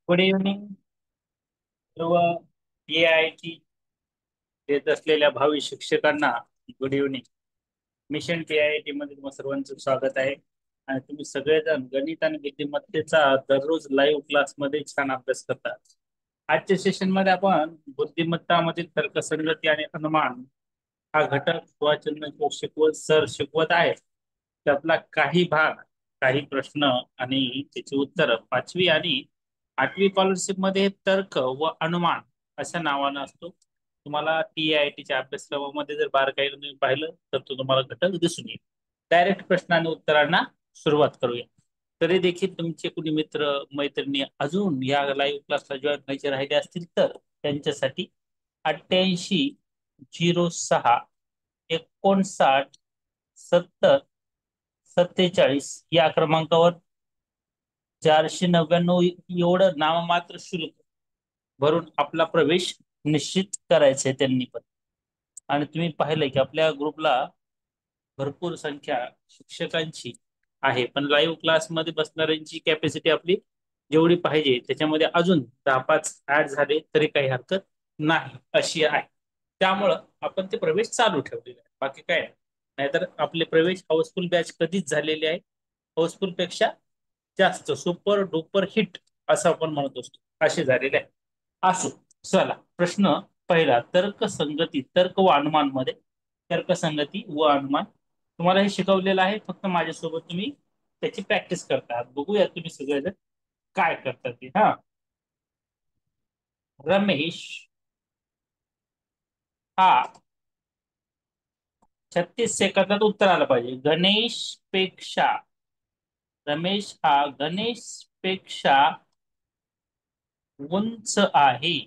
Good evening सर्व PIIT देत असलेल्या भावी शिक्षकांना. Good evening. मिशन PIIT मध्ये तुम्हा सर्वांचं स्वागत आहे. आणि तुम्ही सगळेजण गणित आणि बुद्धिमत्तेचा दररोज लाईव्ह क्लासमध्ये छान अभ्यास करतात. आजच्या सेशन मध्ये आपण बुद्धिमत्तामधील तर्कसंगती आणि अनुमान हा घटक सुभाषचंद्र शिकवत सर शिकवत आहेत. त्यातला काही भाग, काही प्रश्न आणि त्याची उत्तर 5वी आणि 8वी स्कॉलरशिप मध्ये तर्क व अनुमान अशा नावानं असतो. तुम्हाला TIITच्या अभ्यासक्रमामध्ये जर बारकाईने तुम्ही पाहिलं तर तो तुम्हाला घटक दिसून येईल. डायरेक्ट प्रश्न आणि उत्तरांना सुरुवात करूया. तरी देखील तुमचे कुणी मित्र मैत्रिणी अजून या लाईव्ह क्लासला जॉईन व्हायचे राहिले असतील तर त्यांच्यासाठी 88 06 59 70 47 या क्रमांकावर 499 एवढं नाममात्र शुल्क भरून आपला प्रवेश निश्चित करायचा आहे त्यांनी पण. आणि तुम्ही पाहिलंय की आपल्या ग्रुपला भरपूर संख्या शिक्षकांची आहे, पण लाईव्ह क्लासमध्ये बसणाऱ्यांची कॅपॅसिटी आपली जेवढी पाहिजे त्याच्यामध्ये अजून 10-5 ऍड झाले तरी काही हरकत नाही अशी आहे. त्यामुळं आपण ते प्रवेश चालू ठेवलेले आहे, बाकी काय नाही. नाहीतर आपले प्रवेश हाऊसफुल बॅच कधीच झालेले आहे. हाऊसफुल पेक्षा जास्त सुपर डुपर हिट असं आपण म्हणत असतो असे झालेले आहे. असो, चला प्रश्न पहिला. तर्कसंगती, तर्क व अनुमान मध्ये तर्कसंगती व अनुमान तुम्हाला हे शिकवलेलं आहे. फक्त माझ्यासोबत तुम्ही त्याची प्रॅक्टिस करतात. बघूया तुम्ही सगळेजण काय करतात ते. हा, रमेश हा 36 सेकंदात उत्तर आलं पाहिजे. गणेश पेक्षा, रमेश हा गणेश पेक्षा उंच आहे.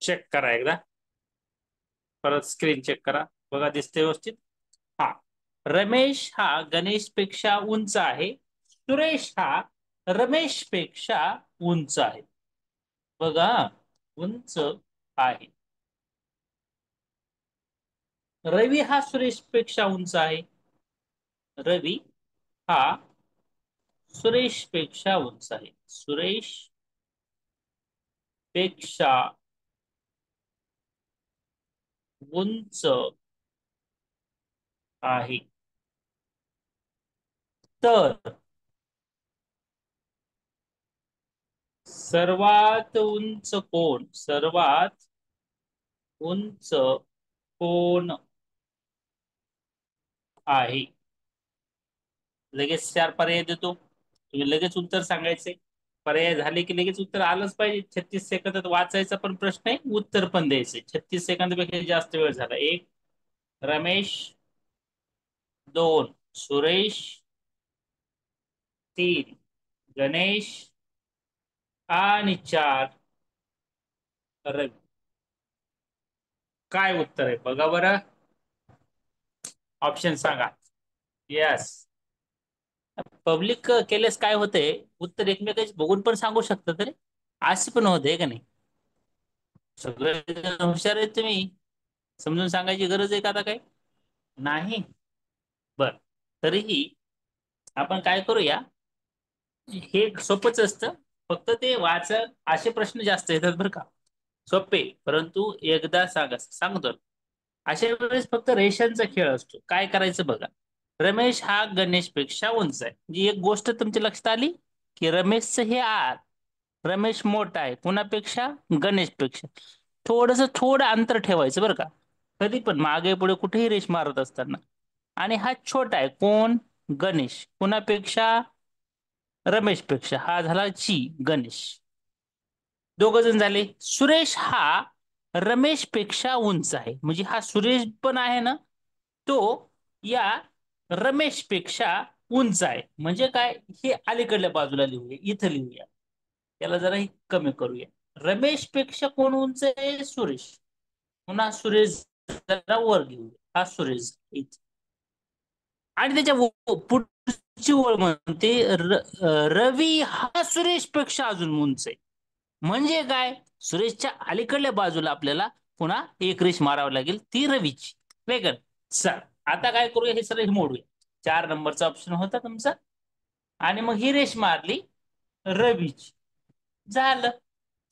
चेक करा एकदा, परत स्क्रीन चेक करा, बघा दिसते व्यवस्थित. हा, रमेश हा गणेश पेक्षा उंच आहे. सुरेश हा रमेश पेक्षा उंच आहे. बघा, उंच आहे. रवी हा सुरेश पेक्षा उंच आहे. रवी हा सुरेश पेक्षा उंच आहे. सुरेश पेक्षा उंच आहे. तर सर्वात उंच कोण, सर्वात उंच कोण आहे? लगेच 4 पर्याय देतो, तुम्ही लगेच उत्तर सांगायचे. पर्याय झाले की लगेच उत्तर आलंच पाहिजे. 36 सेकंदात वाचायचा पण प्रश्न आहे, उत्तर पण द्यायचे. 36 सेकंदापेक्षा जास्त वेळ झाला. 1 रमेश, 2 सुरेश, 3 गणेश आणि 4 रवी. काय उत्तर आहे बघा बरं, ऑप्शन सांगा. यस, पब्लिक केल्यास काय होतंय, उत्तर एकमेकांचे बघून पण सांगू शकतात रे. असे पण होते का नाही? सगळे हुशार आहेत तुम्ही, समजून सांगायची गरज आहे का आता? काय नाही. बर, तरीही आपण काय करूया, हे सोपच असतं. फक्त ते वाचन असे प्रश्न जास्त येतात बरं का, सोपे. परंतु एकदा सांगतो, अशा वेळेस फक्त रेषांचा खेळ असतो. काय करायचं बघा, रमेश हा गणेश पेक्षा उंच आहे, म्हणजे एक गोष्ट तुमच्या लक्षात आली की रमेशचं हे आर, रमेश मोठा आहे कुणापेक्षा? गणेश पेक्षा. थोडं अंतर ठेवायचं बरं का, कधी पण मागे पुढे कुठेही रेष मारत असताना. आणि हा छोटा आहे कोण? गणेश. कुणापेक्षा? रमेश पेक्षा. हा झाला गणेश. दोघ जण झाले. सुरेश हा रमेश पेक्षा उंच आहे, म्हणजे हा सुरेश पण आहे ना, तो या रमेशपेक्षा उंच आहे. म्हणजे काय, हे अलीकडल्या बाजूला लिहूया, इथं लिहूया. त्याला जरा कमी करूया. रमेशपेक्षा कोण उंच आहे? सुरेश. पुन्हा सुरेश जरा वर घेऊया, हा सुरेश इथे. आणि त्याच्या पुढची ओळ म्हणते रवी हा सुरेश पेक्षा अजून उंच आहे. म्हणजे काय, सुरेशच्या अलीकडल्या बाजूला आपल्याला पुन्हा एक रेष मारावी लागेल, ती रवीची. वेगळ. चल, आता काय करूया, हे सगळं मोडूया. 4 नंबरचा ऑप्शन होता तुमचा, आणि मग ही रेष मारली रवीची. झालं.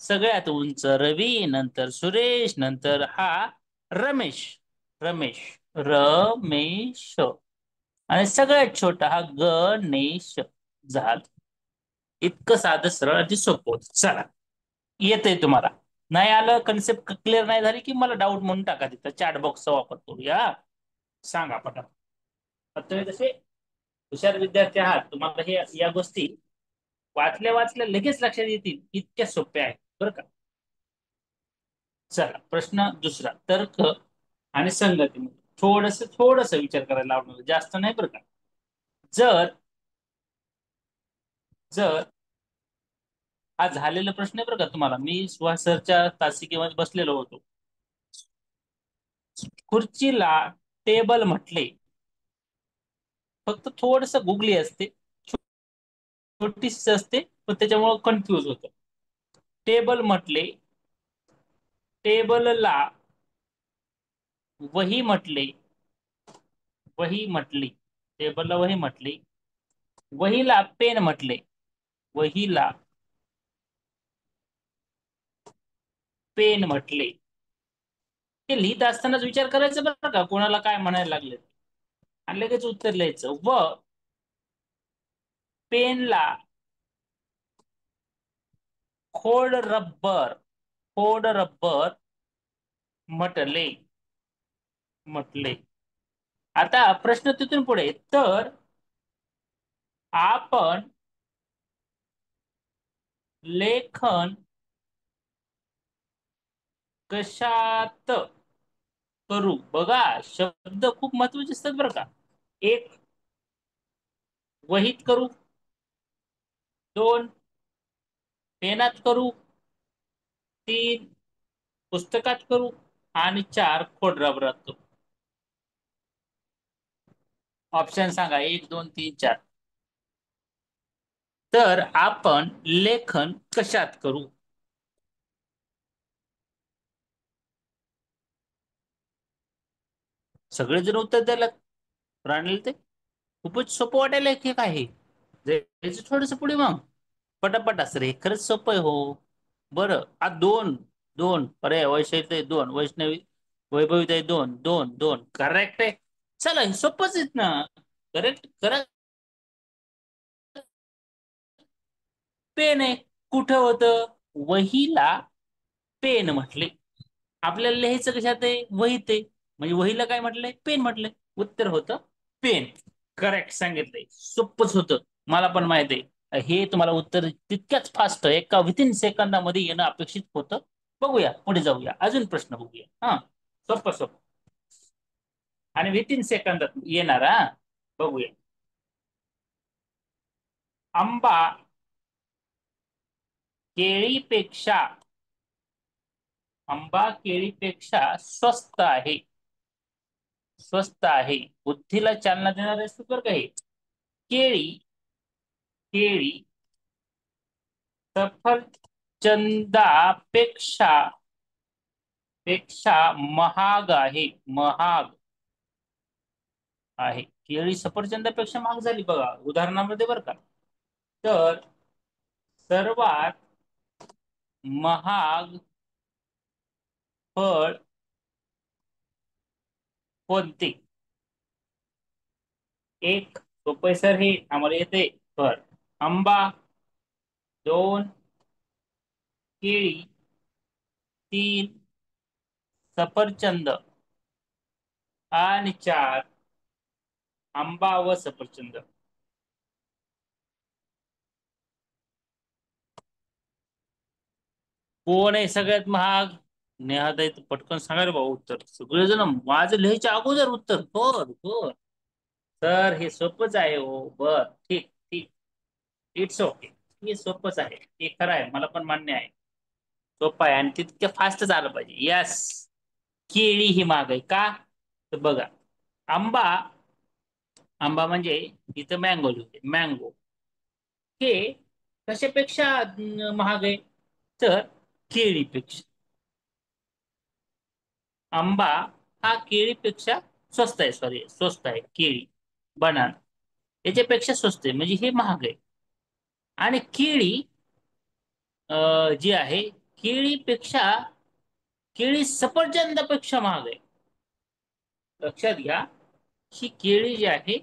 सगळ्यात उंच रवी, नंतर सुरेश, नंतर हा रमेश. रमेश. रमेश. आणि सगळ्यात छोटा हा गणेश. झालं. इतकं साधं सरळ आणि सोपं होतं. चला, येतंय तुम्हाला. नाही आलं, कन्सेप्ट क्लिअर नाही झाली, की मला डाऊट म्हणून टाका, तिथं चॅट बॉक्सचा वापर करूया. सांगा पटापट. तुम्ही तसे हुशार विद्यार्थी आहात, तुम्हाला हे या गोष्टी वाचल्या वाचल्या लगेच लक्षात येतील, इतक्या सोप्या आहेत बरं का. चला, प्रश्न दुसरा. तर्क आणि संगती. थोडस थोडस विचार करायला लावणार, जास्त नाही बरं का. जर जर हा झालेला प्रश्न आहे बरं का तुम्हाला, मी सुहास सरच्या तासिकेमध्ये बसलेलो होतो. खुर्चीला टेबल म्हटले, फक्त थोडस गुगली असते, छोटीशी असते, पण त्याच्यामुळे कन्फ्यूज होतं. टेबल म्हटले, टेबलला वही म्हटले, वही म्हटली, टेबलला वही म्हटली, वहीला पेन म्हटले, वहीला पेन म्हटले. ते लिहित असतानाच विचार करायचा बरं का, कोणाला काय म्हणायला लागले, आणि लगेच उत्तर लिहायचं. व पेनला खोड रब्बर, खोड रब्बर म्हटले, म्हटले. आता प्रश्न तिथून पुढे. तर आपण लेखन कशात करू? बघा, शब्द खूप महत्वाचे असतात बरं का. एक, वहीत करू. दोन, पेनात करू. तीन, पुस्तकात करू. आणि चार, खोडरबरात करू. ऑप्शन सांगा, 1, 2, 3, 4. तर आपण लेखन कशात करू? सगळेजण उत्तर द्यायला राहिले. ते खूपच सोपं वाटायला की काय हे. जायचं थोडस पुढे मग. पटापट असं रे, खरंच सोपं आहे हो. बरं, आ दोन. दोन, अरे वैशाली दोन, वैष्णवी वैभवी 2, 2, 2 करेक्ट आहे. चला, हे सोपंच आहेत ना. Correct correct. पेन आहे. कुठं होतं? वहीला पेन म्हटले. आपल्याला लिहायचं कशात आहे? वहीत आहे. म्हणजे वहीला काय म्हटलंय? पेन म्हटलंय. उत्तर होतं पेन. करेक्ट सांगितलंय. सोपच होतं. मला पण माहित आहे, हे तुम्हाला उत्तर तितक्याच फास्ट एका विथिन सेकंदामध्ये येणं अपेक्षित होतं. बघूया, पुढे जाऊया, अजून प्रश्न बघूया. हा, सोपं सोपं आणि विथिन सेकंदात येणार. हा, बघूया. आंबा केळीपेक्षा, आंबा केळीपेक्षा स्वस्त आहे. स्वस्त आहे. बुद्धीला चालना देणारे असतात बरं का हे. केळी, केळी सफरचंदापेक्षा पेक्षा महाग आहे. महाग आहे. केळी सफरचंदापेक्षा महाग झाली बघा उदाहरणामध्ये बरं का. तर सर्वात महाग फळ कोणते? एक, सोपे सर, हे आम्हाला येते. फळ आंबा. दोन, केळी. तीन, सफरचंद. आणि चार, आंबा व सफरचंद. कोण आहे सगळ्यात महाग? नेहाताई तू पटकन सांगा रे भाऊ उत्तर. सगळेजण माझं लिहायच्या अगोदर उत्तर. बर बर. तर हे सोपंच आहे हो. बर. ठीक ठीक. It's okay. हे सोपंच आहे. हे खरं आहे, मला पण मान्य आहे. सोपं आहे आणि तितक्या फास्ट झालं पाहिजे. यस. केळी ही महाग आहे का? तर बघा, आंबा, आंबा म्हणजे इथं मँगो लिहते, मँगो हे कशापेक्षा महाग आहे? तर केळीपेक्षा. आंबा हा केळीपेक्षा स्वस्त आहे, सॉरी स्वस्त आहे केळी, बनाना याच्यापेक्षा स्वस्त आहे म्हणजे हे महाग आहे. आणि केळी जी आहे, केळीपेक्षा, केळी सफरचंदापेक्षा महाग आहे. लक्षात घ्या, ही केळी जी आहे,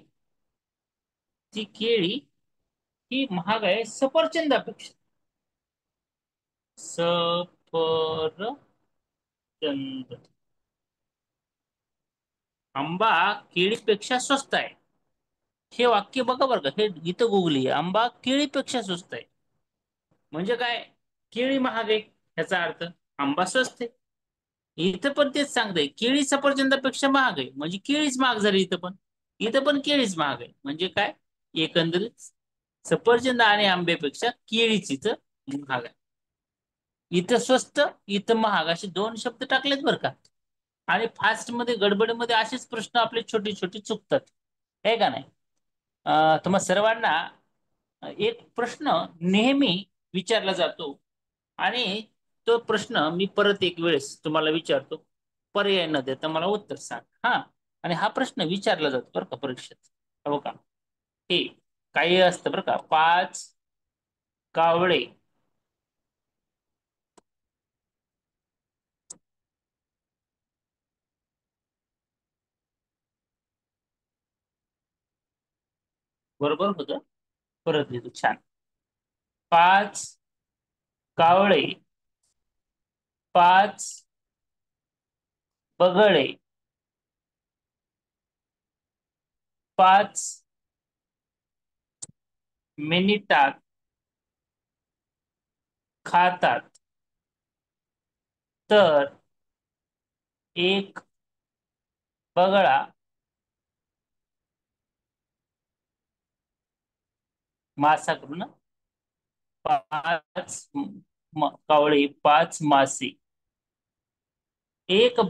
ती केळी ही महाग आहे सफरचंदापेक्षा. सफरचंद. आंबा केळीपेक्षा स्वस्त आहे. हे वाक्य बघा बरं का, हे इथं गुगली आहे. आंबा केळीपेक्षा स्वस्त आहे म्हणजे काय? केळी महाग आहे याचा अर्थ आंबा स्वस्त आहे. इथं पण तेच सांगतंय, केळी सफरचंदापेक्षा महाग आहे म्हणजे केळीच महाग झाली. इथं पण केळीच महाग आहे म्हणजे काय? एकंदरीत सफरचंद आणि आंब्यापेक्षा केळीच इथं महाग आहे. इथं स्वस्त, इथं महाग, असे दोन शब्द टाकलेत बरं का. आणि फास्ट मध्ये, गडबडीमध्ये असेच प्रश्न आपले छोटे छोटे चुकतात, आहे का नाही? तुम्हा सर्वांना एक प्रश्न नेहमी विचारला जातो आणि तो प्रश्न मी परत एक वेळेस तुम्हाला विचारतो. पर्याय न देता मला उत्तर सांग, हा. आणि हा प्रश्न विचारला जातो बरं का परीक्षेत. हो का? हे काही असतं बरं का. पाच कावळे बरोबर होतं. परत लिहितो, छान. पाच कावळे, पाच बगळे, पाच मिनिटात खातात, तर एक बगळा मासा करू ना. पाच कावळे, पाच मासे, एक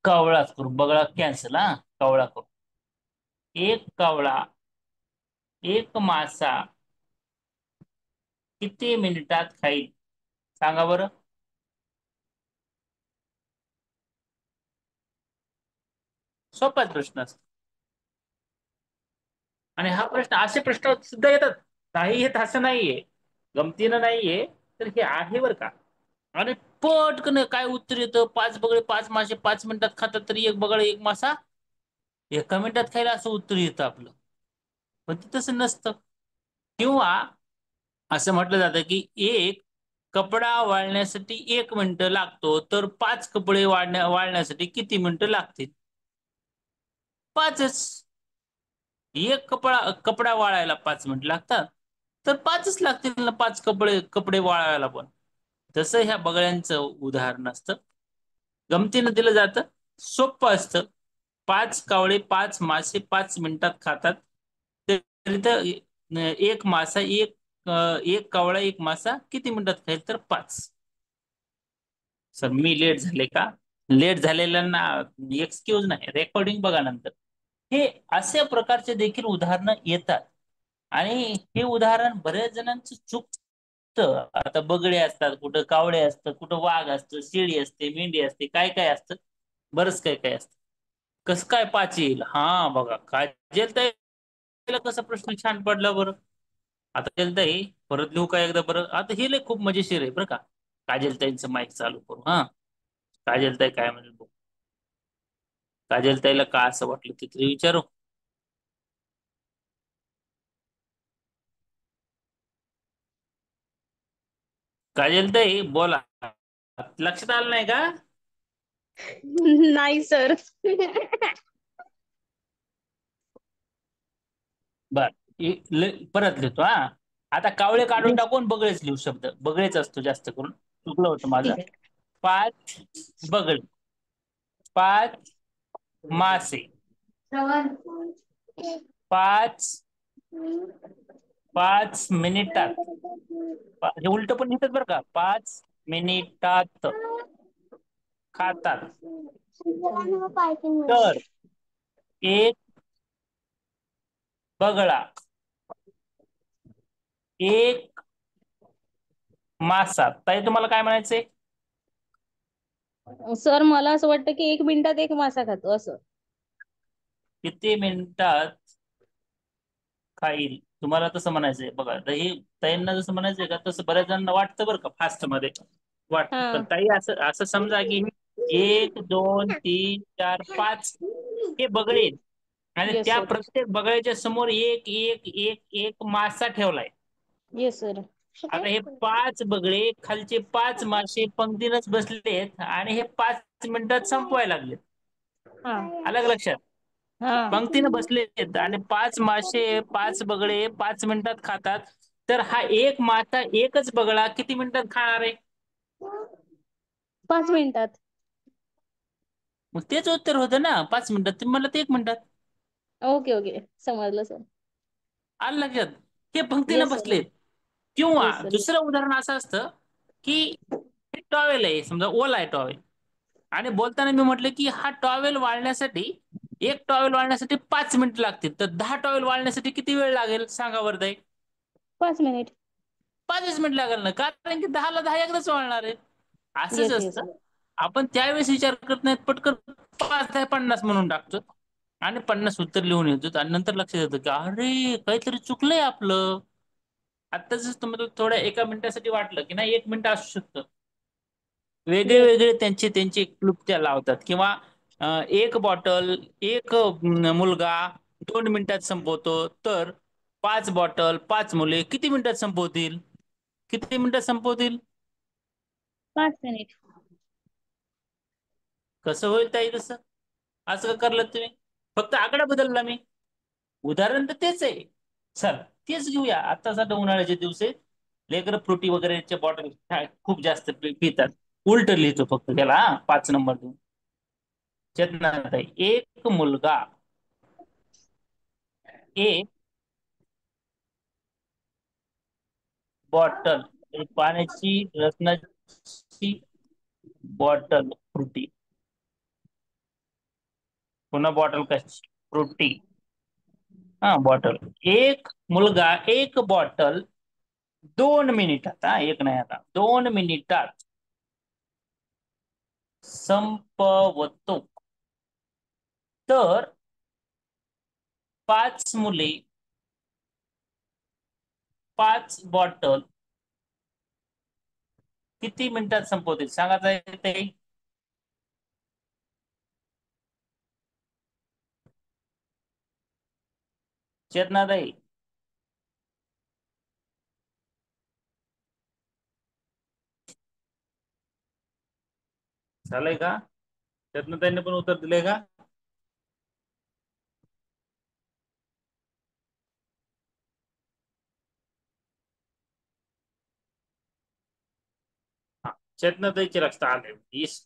कावळाच करू, बगळा कॅन्सल, हा. कावळा करू. एक कावळा, एक मासा किती मिनिटात खाईल? सांगा बरं. सोपाच प्रश्न असतो. आणि हा प्रश्न, असे प्रश्न सुद्धा येतात, नाही येत असं नाहीये, गमतीनं नाहीये, तर हे आहे बरं का. आणि पटकन काय उत्तर येतं? पाच बगळे, पाच मासे 5 मिनिटात खातात, तरी एक बगळा एक मासा एका मिनिटात खायला, असं उत्तर येतं आपलं. पण ते तसं नसतं. किंवा असं म्हटलं जातं की एक कपडा वाळण्यासाठी 1 मिनिट लागतो, तर पाच कपडे वाळण्यासाठी किती मिनिटं लागतील? पाचच. एक कपडा वाळायला 5 मिनिट लागतात, तर पाचच लागतील ना, पाच कपडे कपडे वाळायला पण. तसं ह्या बगळ्यांचं उदाहरण असतं, गमतीनं दिलं जातं, सोपं असतं. पाच कावळे, पाच मासे 5 मिनिटात खातात, तर इथं एक मासा, एक कावळा एक मासा किती मिनिटात खाईल? तर पाच. सर मी लेट झाले का? लेट झालेल्यांना एक्सक्यूज नाही, रेकॉर्डिंग बघा नंतर. हे अशा प्रकारचे देखील उदाहरणं येतात. आणि हे उदाहरण बऱ्याच जणांचं चुकतं. आता बगडे असतात, कुठं कावळे असतात, कुठं वाघ असतं, शेळी असते, मेंढी असते, काय काय असतं, बरंच काय काय असतं. कसं काय पाच येईल? हा बघा, काजल ताईला कसा प्रश्न छान पडला बरं. आता काजल ताई, परत लिहू का एकदा बरं? आता हे लय खूप मजेशीर आहे बरं का. काजल ताईंचं माईक चालू करू, हा. काजल ताई काय म्हणेल बघू. काजल ताईला का असं वाटलं ते तरी विचारू. काजल ताई बोला. लक्षात आलं नाही का? नाही सर. बर. परत लिहितो, हा. आता कावळे काढून टाकून बगळेच लिहू, शब्द बगळेच असतो जास्त करून. चुकलं होतं माझं. ठीक आहे. पाच बगळे, पाच मासे, पाच 5 मिनिटात, हे उलट पण लिहितात बरं का, 5 मिनिटात खातात. तर एक बगळा, एक मासा. ताई तुम्हाला काय म्हणायचंय? सर मला असं वाटतं की 1 मिनिटात एक मासा खातो असं. किती मिनिटात खाईल? तुम्हाला तसं म्हणायचंय बघा. तर हे ताईंना जसं म्हणायचंय का, तसं बऱ्याच जणांना वाटतं बरं का, फास्ट मध्ये वाटतं. पण हा. ताई असं असं समजा की 1 2 3 4 5 हे बगळे आहेत. आणि येस त्या सर. प्रत्येक बगळ्याच्या समोर एक एक एक एक मासा ठेवलाय. Yes sir. आता हे 5 बगळे, खालचे 5 मासे पंक्तीनच बसलेत आणि हे 5 मिनिटात संपवायला लागलेत. हा. अलग लक्षात. हा. पंक्तीनं बसलेत आणि 5 मासे, 5 बगळे 5 मिनिटात खातात. तर हा एक मासा, एकच बगळा किती मिनिटात खाणार आहे? 5 मिनिटात. मग तेच उत्तर होतं ना, 5 मिनिटात. तुम्ही म्हणलं 1 मिनिटात. ओके ओके, समजलं सर. आलं लक्षात. हे पंक्तीनं येस सर. बसलेत. किंवा येस सर. दुसरं उदाहरण असं असतं की टॉवेल आहे, समजा ओला आहे टॉवेल. आणि बोलताना मी म्हटलं की हा टॉवेल वाळण्यासाठी, एक टॉवेल वाळण्यासाठी 5 मिनिट लागतील. तर 10 टॉवेल वाळण्यासाठी किती वेळ लागेल सांगा बरं ताई? 5 मिनिट. 5च मिनिट लागेल ना, कारण की 10ला 10 एकदाच वाळणार आहे. असंच येस येस असतं. सर. आपण त्यावेळेस विचार करत नाहीत, पटकन 5 10 50 म्हणून टाकतो आणि 50 उत्तर लिहून येतो. आणि नंतर लक्षात येतं की अरे काहीतरी चुकलंय आपलं. आत्ताच तुम्हाला थोड्या 1 मिनिटासाठी वाटलं की नाही 1 मिनिट असू शकतं. वेगळे येस. वेगळे त्यांचे त्यांचे क्लुप्त्या लावतात. किंवा एक बॉटल, एक मुलगा 2 मिनिटात संपवतो. तर 5 बॉटल 5 मुले किती मिनिटात संपवतील? किती मिनिटात संपवतील? 5 मिनिट. कसं होईल ताई तसं? असं का करलं तुम्ही? फक्त आकडा बदलला मी. उदाहरण तर तेच आहे. चल तेच घेऊया. आता सध्या उन्हाळ्याचे दिवस आहेत. लेकर फ्रुटी वगैरेच्या बॉटल खूप जास्त पितात. उलट लिहितो फक्त त्याला, 5 नंबर देऊन. चेतनाताई, एक मुलगा, एक बॉटल, एक पाण्याची रसनाची बॉटल फ्रुटी, पुन्हा बॉटल कशी फ्रुटी, हा बॉटल. एक मुलगा एक बॉटल 2 मिनिटात, हा एक नाही, आता 2 मिनिटात संपवतो. तर 5 मुले 5 बॉटल किती मिनिटात संपवतील सांगा ताई? चेतनाताई, झालंय का? चेतनाताईंनी पण उत्तर दिलंय का? चेतनाताईचे लक्षात आले.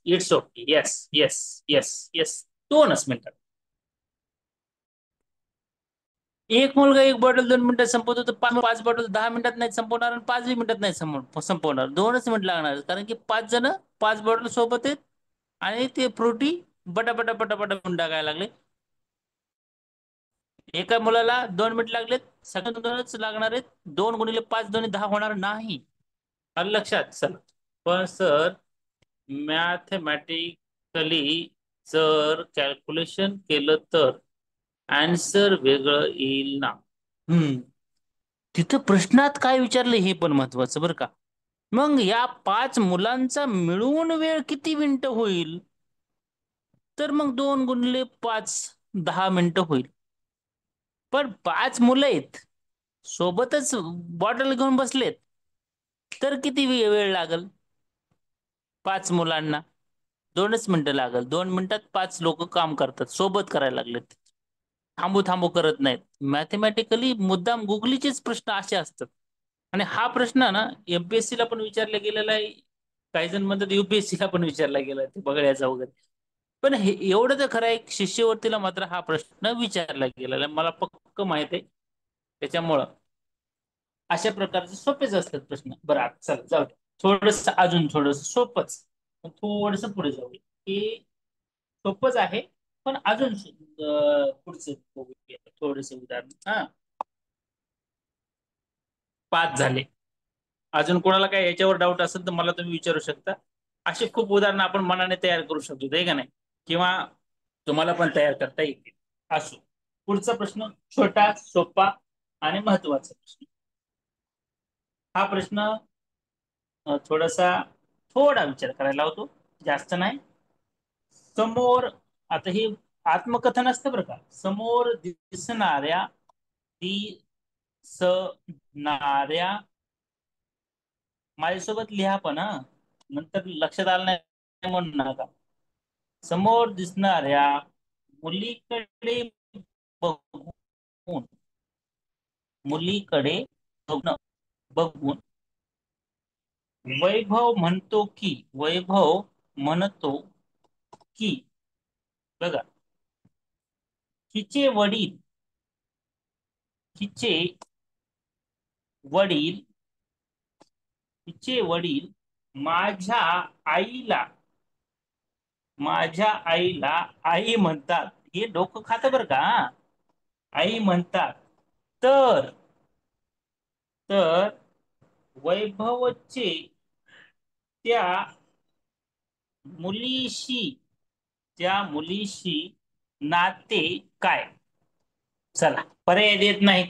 It's okay. Yes yes yes yes. 2च मिनिटात. एक मुलगा एक बॉटल 2 मिनिटात संपवतो. तर 5 बॉटल 10 मिनिटात नाही संपवणार आणि 5 मिनिटात नाही संपवणार. 2च मिनिट लागणार, कारण की 5 जण 5 बॉटल सोबत आहेत आणि ते फ्रुटी बटाबटा पटापटा टाकायला लागले. एका मुलाला 2 मिनिट लागलेत, सगळ्यांना 2च लागणार आहेत. 2 गुणिले 5 दोन्ही 10 होणार नाही. आलं लक्षात? चला. पण सर, मॅथमॅटिकली जर कॅल्क्युलेशन केलं तर आन्सर वेगळं येईल ना. तिथं प्रश्नात काय विचारलं हे पण महत्वाचं बरं का. मग या 5 मुलांचा मिळून वेळ किती मिनिटं होईल? तर मग 2 गुणिले 5 10 मिनिटं होईल. पण 5 मुलं आहेत, सोबतच बॉटल घेऊन बसलेत, तर किती वेळ लागल 5 मुलांना? 2च मिनिटं लागल. 2 मिनिटात 5 लोक काम करतात, सोबत करायला लागलेत. थांबू थांबू करत नाहीत. मॅथमॅटिकली मुद्दाम गुगलीचेच प्रश्न असे असतात. आणि हा प्रश्न ना एमपीएससी ला पण विचारला गेलेला आहे. काही जण म्हणतात युपीएससीला पण विचारला गेला ते बगड्याचा वगैरे. पण हे एवढं तर खरं आहे, शिष्यवृत्तीला मात्र हा प्रश्न विचारला गेलेला आहे. मला पक्क माहित आहे. त्याच्यामुळं अशा प्रकारचे सोपेच असतात प्रश्न. बरं आता चला जाऊ दे. थोडस अजून थोडस सोपच, थोडस पुढे जाऊ, की सोपच आहे पण अजून पुढचं बघूया थोडस उदाहरण. हा, 5 झाले. अजून कोणाला काय याच्यावर डाऊट असेल तर मला तुम्ही विचारू शकता. अशी खूप उदाहरणं आपण मनाने तयार करू शकतो, आहे का नाही? किंवा तुम्हाला पण तयार करता येतील. असो, पुढचा प्रश्न छोटा, सोपा आणि महत्वाचा प्रश्न. हा प्रश्न थोडासा थोडा विचार करायला होतो, जास्त नाही. समोर, आता हे आत्मकथन असतं बरं का. समोर दिसणाऱ्या माझ्यासोबत लिहा पण हा, नंतर लक्षात आलं नाही म्हणून नका. समोर दिसणाऱ्या मुलीकडे बघून, मुलीकडे बघून वैभव म्हणतो की, बघा, हिचे वडील हिचे वडील हिचे वडील माझ्या आईला आई म्हणतात. हे डोकं खातं बरं का. आई म्हणतात. तर तर वैभवचे त्या मुलीशी नाते काय? चला, पर्याय देत नाही.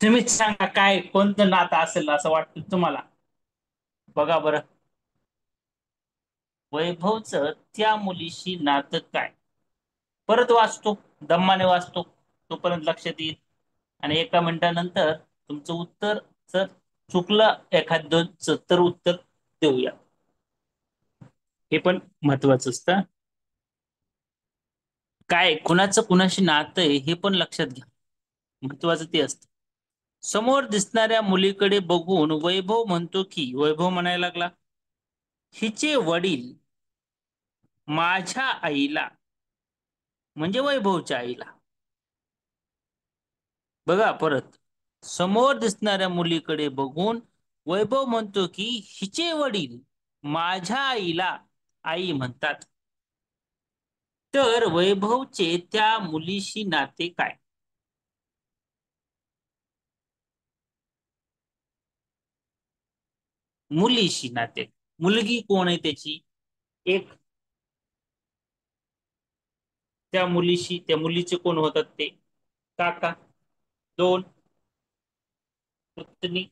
तुम्हीच सांगा काय, कोणतं नातं असेल असं वाटतं तुम्हाला. बघा बरं, वैभवचं त्या मुलीशी नातं काय? परत वाचतो, दम्माने वाचतो, तोपर्यंत लक्षात येईल. आणि एका मिनिटानंतर तुमचं उत्तर जर चुकलं एखाद दोन तर उत्तर देऊया. हे पण महत्वाचं असतं. काय कुणाचं कुणाशी नातं आहे हे पण लक्षात घ्या, महत्वाचं ते असतं. समोर दिसणाऱ्या मुलीकडे बघून वैभव म्हणतो की, वैभव म्हणायला लागला, हिचे वडील माझ्या आईला, म्हणजे वैभवच्या आईला. बघा परत, समोर दिसणाऱ्या मुलीकडे बघून वैभव म्हणतो की हिचे वडील माझ्या आईला आई म्हणतात. तर वैभवचे त्या मुलीशी नाते काय? मुलीशी नाते, मुलगी कोण आहे त्याची? एक, त्या मुलीचे कोण होतात ते? काका. दोन, पुतणी.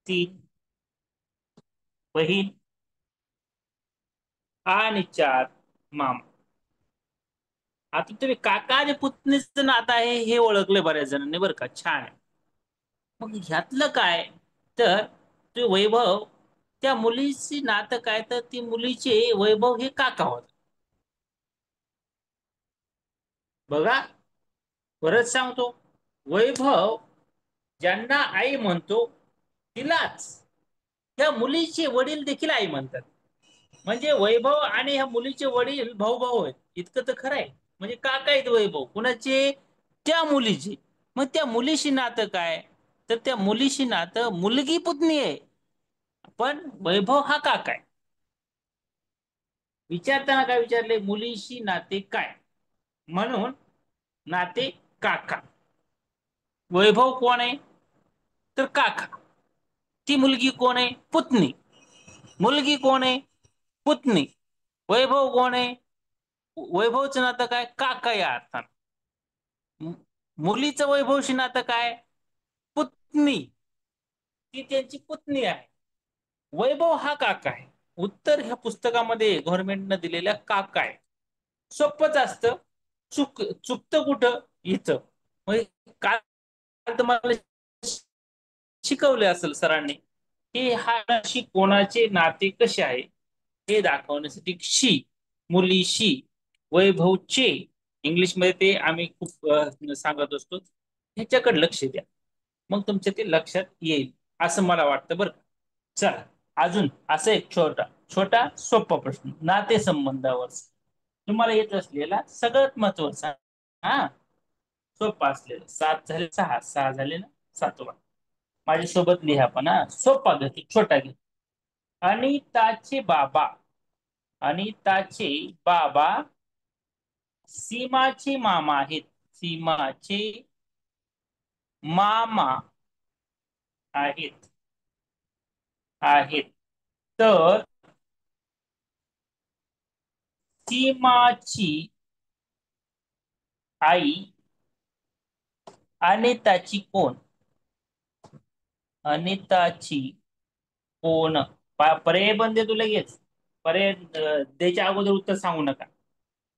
तीन, बहीण. आणि चार, मामा. आता तुम्ही काका आणि पुतणीचं नातं आहे हे ओळखले बऱ्याच जणांनी बरं का, छान आहे. मग ह्यातलं काय? तर ते वैभव, त्या मुलीची नातं काय, तर ती मुलीचे वैभव हे काका होत. बघा, परत सांगतो, वैभव ज्यांना आई म्हणतो तिलाच त्या मुलीचे वडील देखील आई म्हणतात. म्हणजे वैभव आणि ह्या मुलीचे वडील भाऊ भाऊ आहेत, इतकं तर खरं आहे. म्हणजे काका आहेत वैभव कुणाचे? त्या मुलीचे. मग त्या मुलीशी नातं काय? तर त्या मुलीशी नातं मुलगी पुतणी आहे, पण वैभव हा काका आहे. विचारताना काय विचारले? मुलीशी नाते काय, म्हणून नाते काका. वैभव कोण आहे? तर काका. ती मुलगी कोण आहे? पुतणी. मुलगी कोण आहे? पुतणी. वैभव कोण आहे? वैभवचं नातं काय? काका या अर्थानं. मुलीचं वैभवशी नातं काय? पुतणी. ती त्यांची पुतणी आहे. वैभव हा काका आहे. उत्तर ह्या पुस्तकामध्ये गव्हर्नमेंटनं दिलेल्या काका आहे. सोपंच असतं. चुकतं कुठं? इथं. म्हणजे काल तुम्हाला शिकवले असेल सरांनी की हा शी कोणाचे नाते कसे आहे हे दाखवण्यासाठी शी, मुलीशी, वैभवचे, इंग्लिशमध्ये ते आम्ही खूप सांगत असतो. ह्याच्याकडे लक्ष द्या, मग तुमच्या ते लक्षात येईल. असं मला वाटतं बरं का. चला, अजून असं एक छोटा छोटा सोपा प्रश्न नातेसंबंधावर तुम्हाला येत असलेला सगळ्यात महत्वाचा. हा, सोपा असलेला. सात झाले, सहा सहा झाले ना, सातवा. माझ्यासोबत लिहा पण, हा सोपा घे, छोटा घे. अनिताचे बाबा, अनिताचे बाबा सीमाचे मामा आहेत. सीमाचे मामा आहेत. आहेत. तर सीमाची आई अनिताची कोण? अनिताची कोण? पर्याय पण देतो लगेच. पर्याय द्यायच्या अगोदर उत्तर सांगू नका.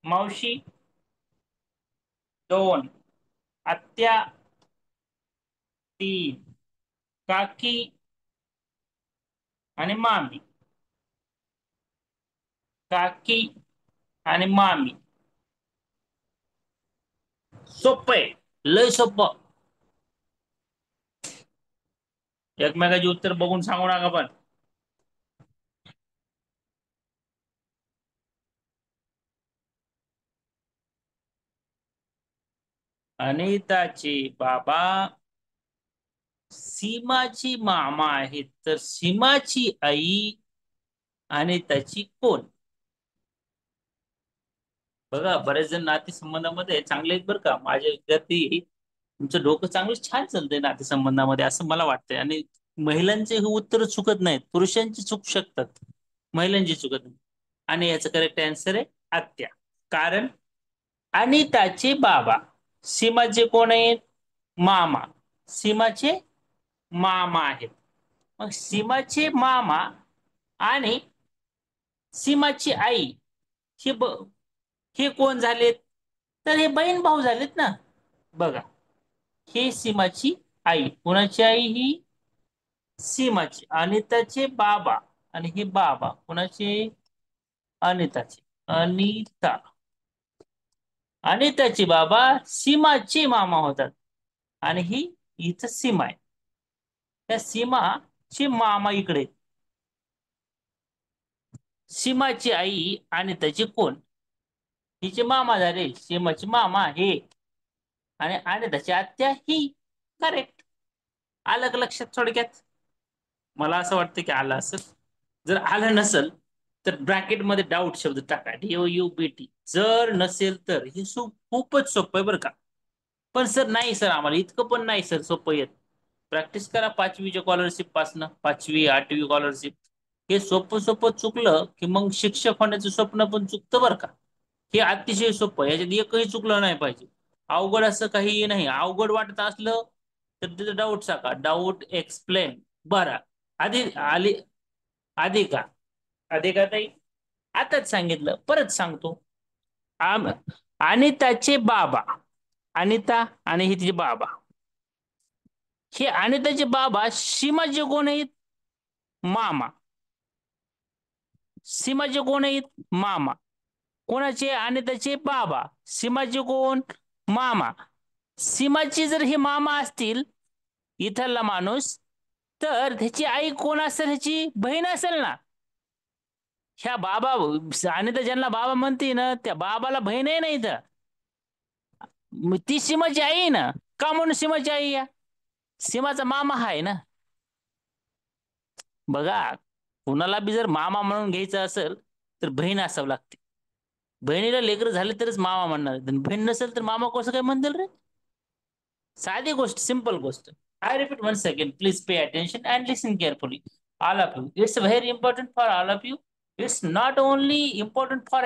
मावशी, दोन. आत्या, तीन. काकी आणि मामी. काकी आणि मामी. सोपं आहे, लय सोपं. एकमेकाची उत्तर बघून सांगू नका पण. अनिताचे बाबा सीमाची मामा आहेत. तर सीमाची आई अनिताची कोण? बघा, बरेच जण नातेसंबंधामध्ये चांगले आहेत बरं का माझे विद्यार्थी. तुमचं डोकं चांगलं छान चालतंय नातेसंबंधामध्ये असं मला वाटतंय. आणि महिलांचे हे उत्तर चुकत नाहीत, पुरुषांची चुकू शकतात, महिलांची चुकत नाही. आणि याचं करेक्ट आन्सर आहे आत्या. कारण अनिताचे बाबा सीमाचे कोण आहेत? मामा. सीमाचे मामा आहेत. मग सीमाचे मामा आणि सीमाची आई हे हे कोण झालेत? तर हे बहीण भाऊ झालेत ना. बघा, ही सीमाची आई. कोणाची आई? ही सीमाची. अनिताचे बाबा आणि हे बाबा कोणाचे? अनिताचे. अनिता. अनिताचे बाबा सीमाचे मामा होतात. आणि ही हिच सीमा आहे. त्या सीमाची मामा इकडे. सीमाची आई अनिताची कोण? हिचे मामा झाले, सीमाचे मामा हे. आणि अनिताची आत्या ही. करेक्ट. आलं का लक्षात थोडक्यात? मला असं वाटतं की आलं असेल. जर आलं नसेल तर ब्रॅकेट मध्ये डाऊट शब्द टाका, DOUBT. जर नसेल तर हे खूपच सोपं आहे बरं का. पण सर नाही सर, आम्हाला इतकं पण नाही सर सोपं येत. प्रॅक्टिस करा पाचवीच्या स्कॉलरशिप पासनं, पाचवी आठवी स्कॉलरशिप. हे सोपं सोपं चुकलं की मग शिक्षक होण्याचं स्वप्न पण चुकतं बरं का. हे अतिशय सोपं आहे, याच्यात एकही चुकलं नाही पाहिजे. अवघड असं काही नाही. अवघड वाटत असलं तर तिथं डाऊट टाका, डाऊट एक्सप्लेन. बरं, आधी आली. आधी का? आधी का ताई? आताच सांगितलं, परत सांगतो. आम अनिताचे बाबा. अनिता आणि हे तिचे बाबा. हे अनिताचे बाबा सीमाचे कोण आहेत? मामा. सीमाचे कोण आहेत? मामा. कोणाचे? अनिताचे बाबा. सीमाचे कोण? मामा. सीमाचे जर हे मामा असतील, इथला माणूस, तर त्याची आई कोण असेल? ह्याची बहीण असेल ना. ह्या बाबा, अनिता ज्यांना बाबा म्हणते ना, त्या बाबाला बहीण आहे ना इथं. ती सीमाची आई आहे ना. का म्हणून सीमाची आई? या सीमाचा मामा आहे ना. बघा, कुणाला बी जर मामा म्हणून घ्यायचं असेल तर बहीण असावं लागते. बहिणीला लेकर झाले तरच मामा म्हणणार. बहीण नसेल तर मामा कसं काय म्हणतील रे? साधी गोष्ट, सिंपल गोष्ट. I repeat one second, please pay attention and listen carefully. All of you. It's very important for all of you. It's not only important for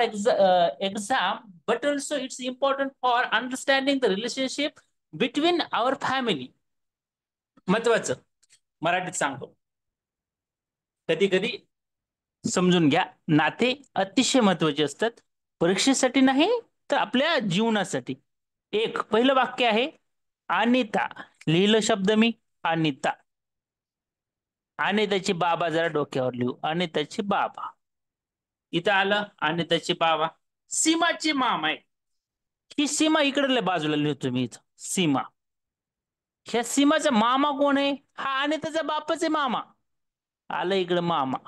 exam, but also it's important for understanding the relationship between our family. महत्वाचं. मराठीत सांगतो. कधी कधी समजून घ्या, नाते अतिशय महत्वाचे असतात. परीक्षेसाठी नाही तर आपल्या जीवनासाठी. एक पहिलं वाक्य आहे अनिता. लिहिलं शब्द मी, अनिता. अनिताचे बाबा, जरा डोक्यावर लिहू, अनिताचे बाबा. इथं आलं अनिताचे बाबा. सीमाचे मामा आहे. ही सीमा इकडल्या बाजूला लिहितो मी इथं, सीमा. ह्या सीमाचा मामा कोण आहे? हा आणि त्याचा बापच आहे मामा. आलं इकडं मामा.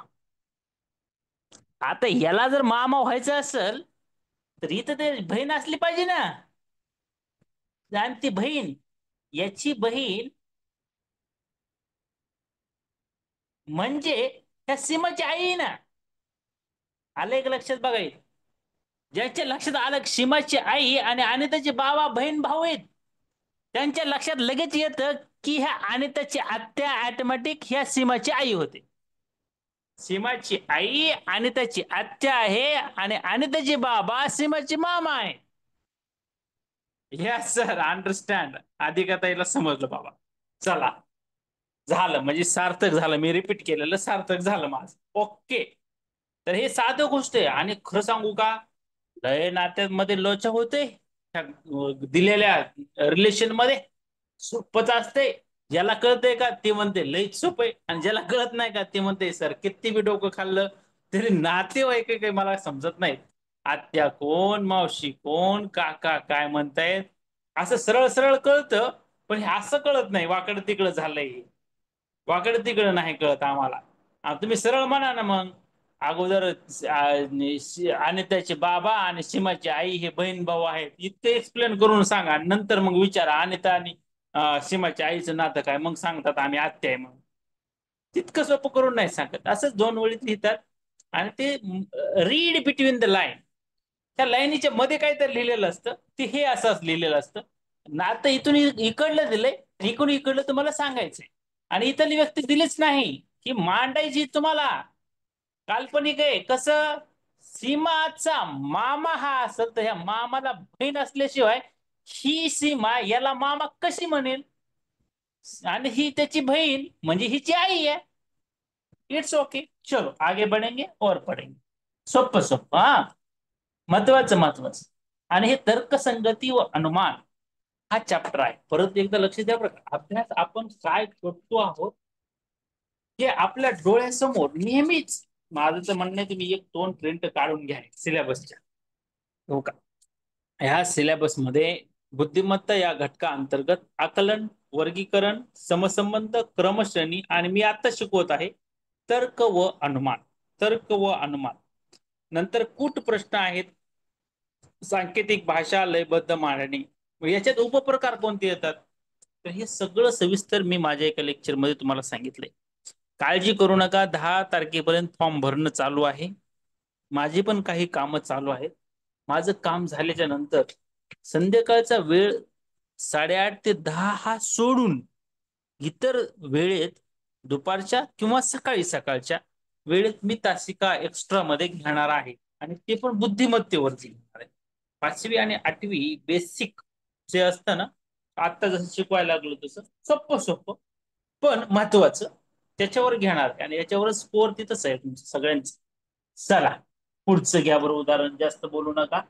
आता याला जर मामा व्हायचं असेल तर इथं ते बहीण असली पाहिजे ना. आणि ती बहीण, याची बहीण म्हणजे त्या सीमाची आई आहे ना. आलं एक लक्षात बघा इथं. ज्यांच्या लक्षात आलं की सीमाची आई आणि अनिताचे बाबा बहीण भाऊ आहेत, त्यांच्या लक्षात लगेच येतं की ह्या अनिताची आत्या ऑटोमॅटिक ह्या सीमाची आई होते. सीमाची आई अनिताची आत्या आहे आणि अनिताचे बाबा सीमाचे मामा आहे. Yes sir, understand. आधी का ताईला समजलं बाबा. चला, झालं म्हणजे सार्थक झालं. मी रिपीट केलेलं सार्थक झालं माझं. ओके. तर हे साधं गोष्ट आहे आणि खरं सांगू का, लय नात्यांमध्ये लोचा होते ह्या दिलेल्या रिलेशन मध्ये. सोपच असते. ज्याला कळतंय का ते म्हणते लईच सोपं आहे, आणि ज्याला कळत नाही का ते म्हणते सर किती बी डोकं खाल्लं तरी नातेवाईक काही मला समजत नाहीत. आत्या कोण, मावशी कोण, काका काय म्हणतायत असं सरळ सरळ कळतं. पण हे असं कळत नाही, वाकड तिकडं झालंय. वाकडं तिकडं नाही कळत आम्हाला. तुम्ही सरळ म्हणा ना मग. अगोदर आणि त्याचे बाबा आणि सीमाची आई हे बहीण भाऊ आहेत इतकं एक्सप्लेन करून सांगा, नंतर मग विचारा अनिता आणि सीमाच्या आईचं नातं काय, मग सांगतात आम्ही आत्या आहे मग. तितकं सोपं करून नाही सांगत, असंच दोन ओळीत लिहितात. आणि ते रीड बिटवीन द लाईन, त्या लाईनीच्या मध्ये काय तर लिहिलेलं असतं ते हे असंच लिहिलेलं असतं. नातं इथून इकडलं दिलंय, इकडून इकडलं तुम्हाला सांगायचंय. आणि इथली व्यक्ती दिलीच नाही, ही मांडायची तुम्हाला. काल्पनिक आहे कसं. सीमाचा मामा हा असेल तर ह्या मामाला बहीण असल्याशिवाय ही सीमा याला मामा कशी म्हणेल. आणि ही त्याची बहीण म्हणजे हिची आई आहे. इट्स ओके, चलो आगे बढ़ेंगे और पढ़ेंगे. सोपं सोपं हा. महत्वाचं. आणि हे तर्कसंगती व अनुमान हा चॅप्टर आहे. परत एकदा लक्ष द्या बरं का, अभ्यास आपण काय करतो आहोत हे आपल्या डोळ्यासमोर नेहमीच. माझं तर म्हणणं आहे तुम्ही एक दोन प्रिंट काढून घ्या सिलेबसच्या. हो का. ह्या सिलेबस मध्ये बुद्धिमत्ता या घटका अंतर्गत आकलन, वर्गीकरण, समसंबंध, क्रमश्रेणी आणि मी आता शिकवत आहे तर्क व अनुमान. तर्क व अनुमान नंतर कूट प्रश्न आहेत, सांकेतिक भाषा, लयबद्ध मांडणी. याच्यात उपप्रकार कोणते येतात तर हे सगळं सविस्तर मी माझ्या एका लेक्चर मध्ये तुम्हाला सांगितलंय. काळजी करू नका, 10 तारखेपर्यंत फॉर्म भरणं चालू आहे. माझी पण काही कामं चालू आहेत. माझं काम झाल्याच्या नंतर संध्याकाळचा वेळ 8:30 ते 10 हा सोडून इतर वेळेत, दुपारच्या किंवा सकाळी सकाळच्या वेळेत मी तासिका एक्स्ट्रा मध्ये घेणार आहे. आणि ते पण बुद्धिमत्तेवरती घेणार आहे. 5वी आणि 8वी बेसिक जे असतं ना, आता जसं शिकवायला लागलो तसं सोपं सोपं पण महत्वाचं त्याच्यावर घेणार आहे. आणि याच्यावर स्कोअर तिथंच आहे तुमचं सगळ्यांचं. चला, पुढचं घ्या बरं उदाहरण. जास्त बोलू नका.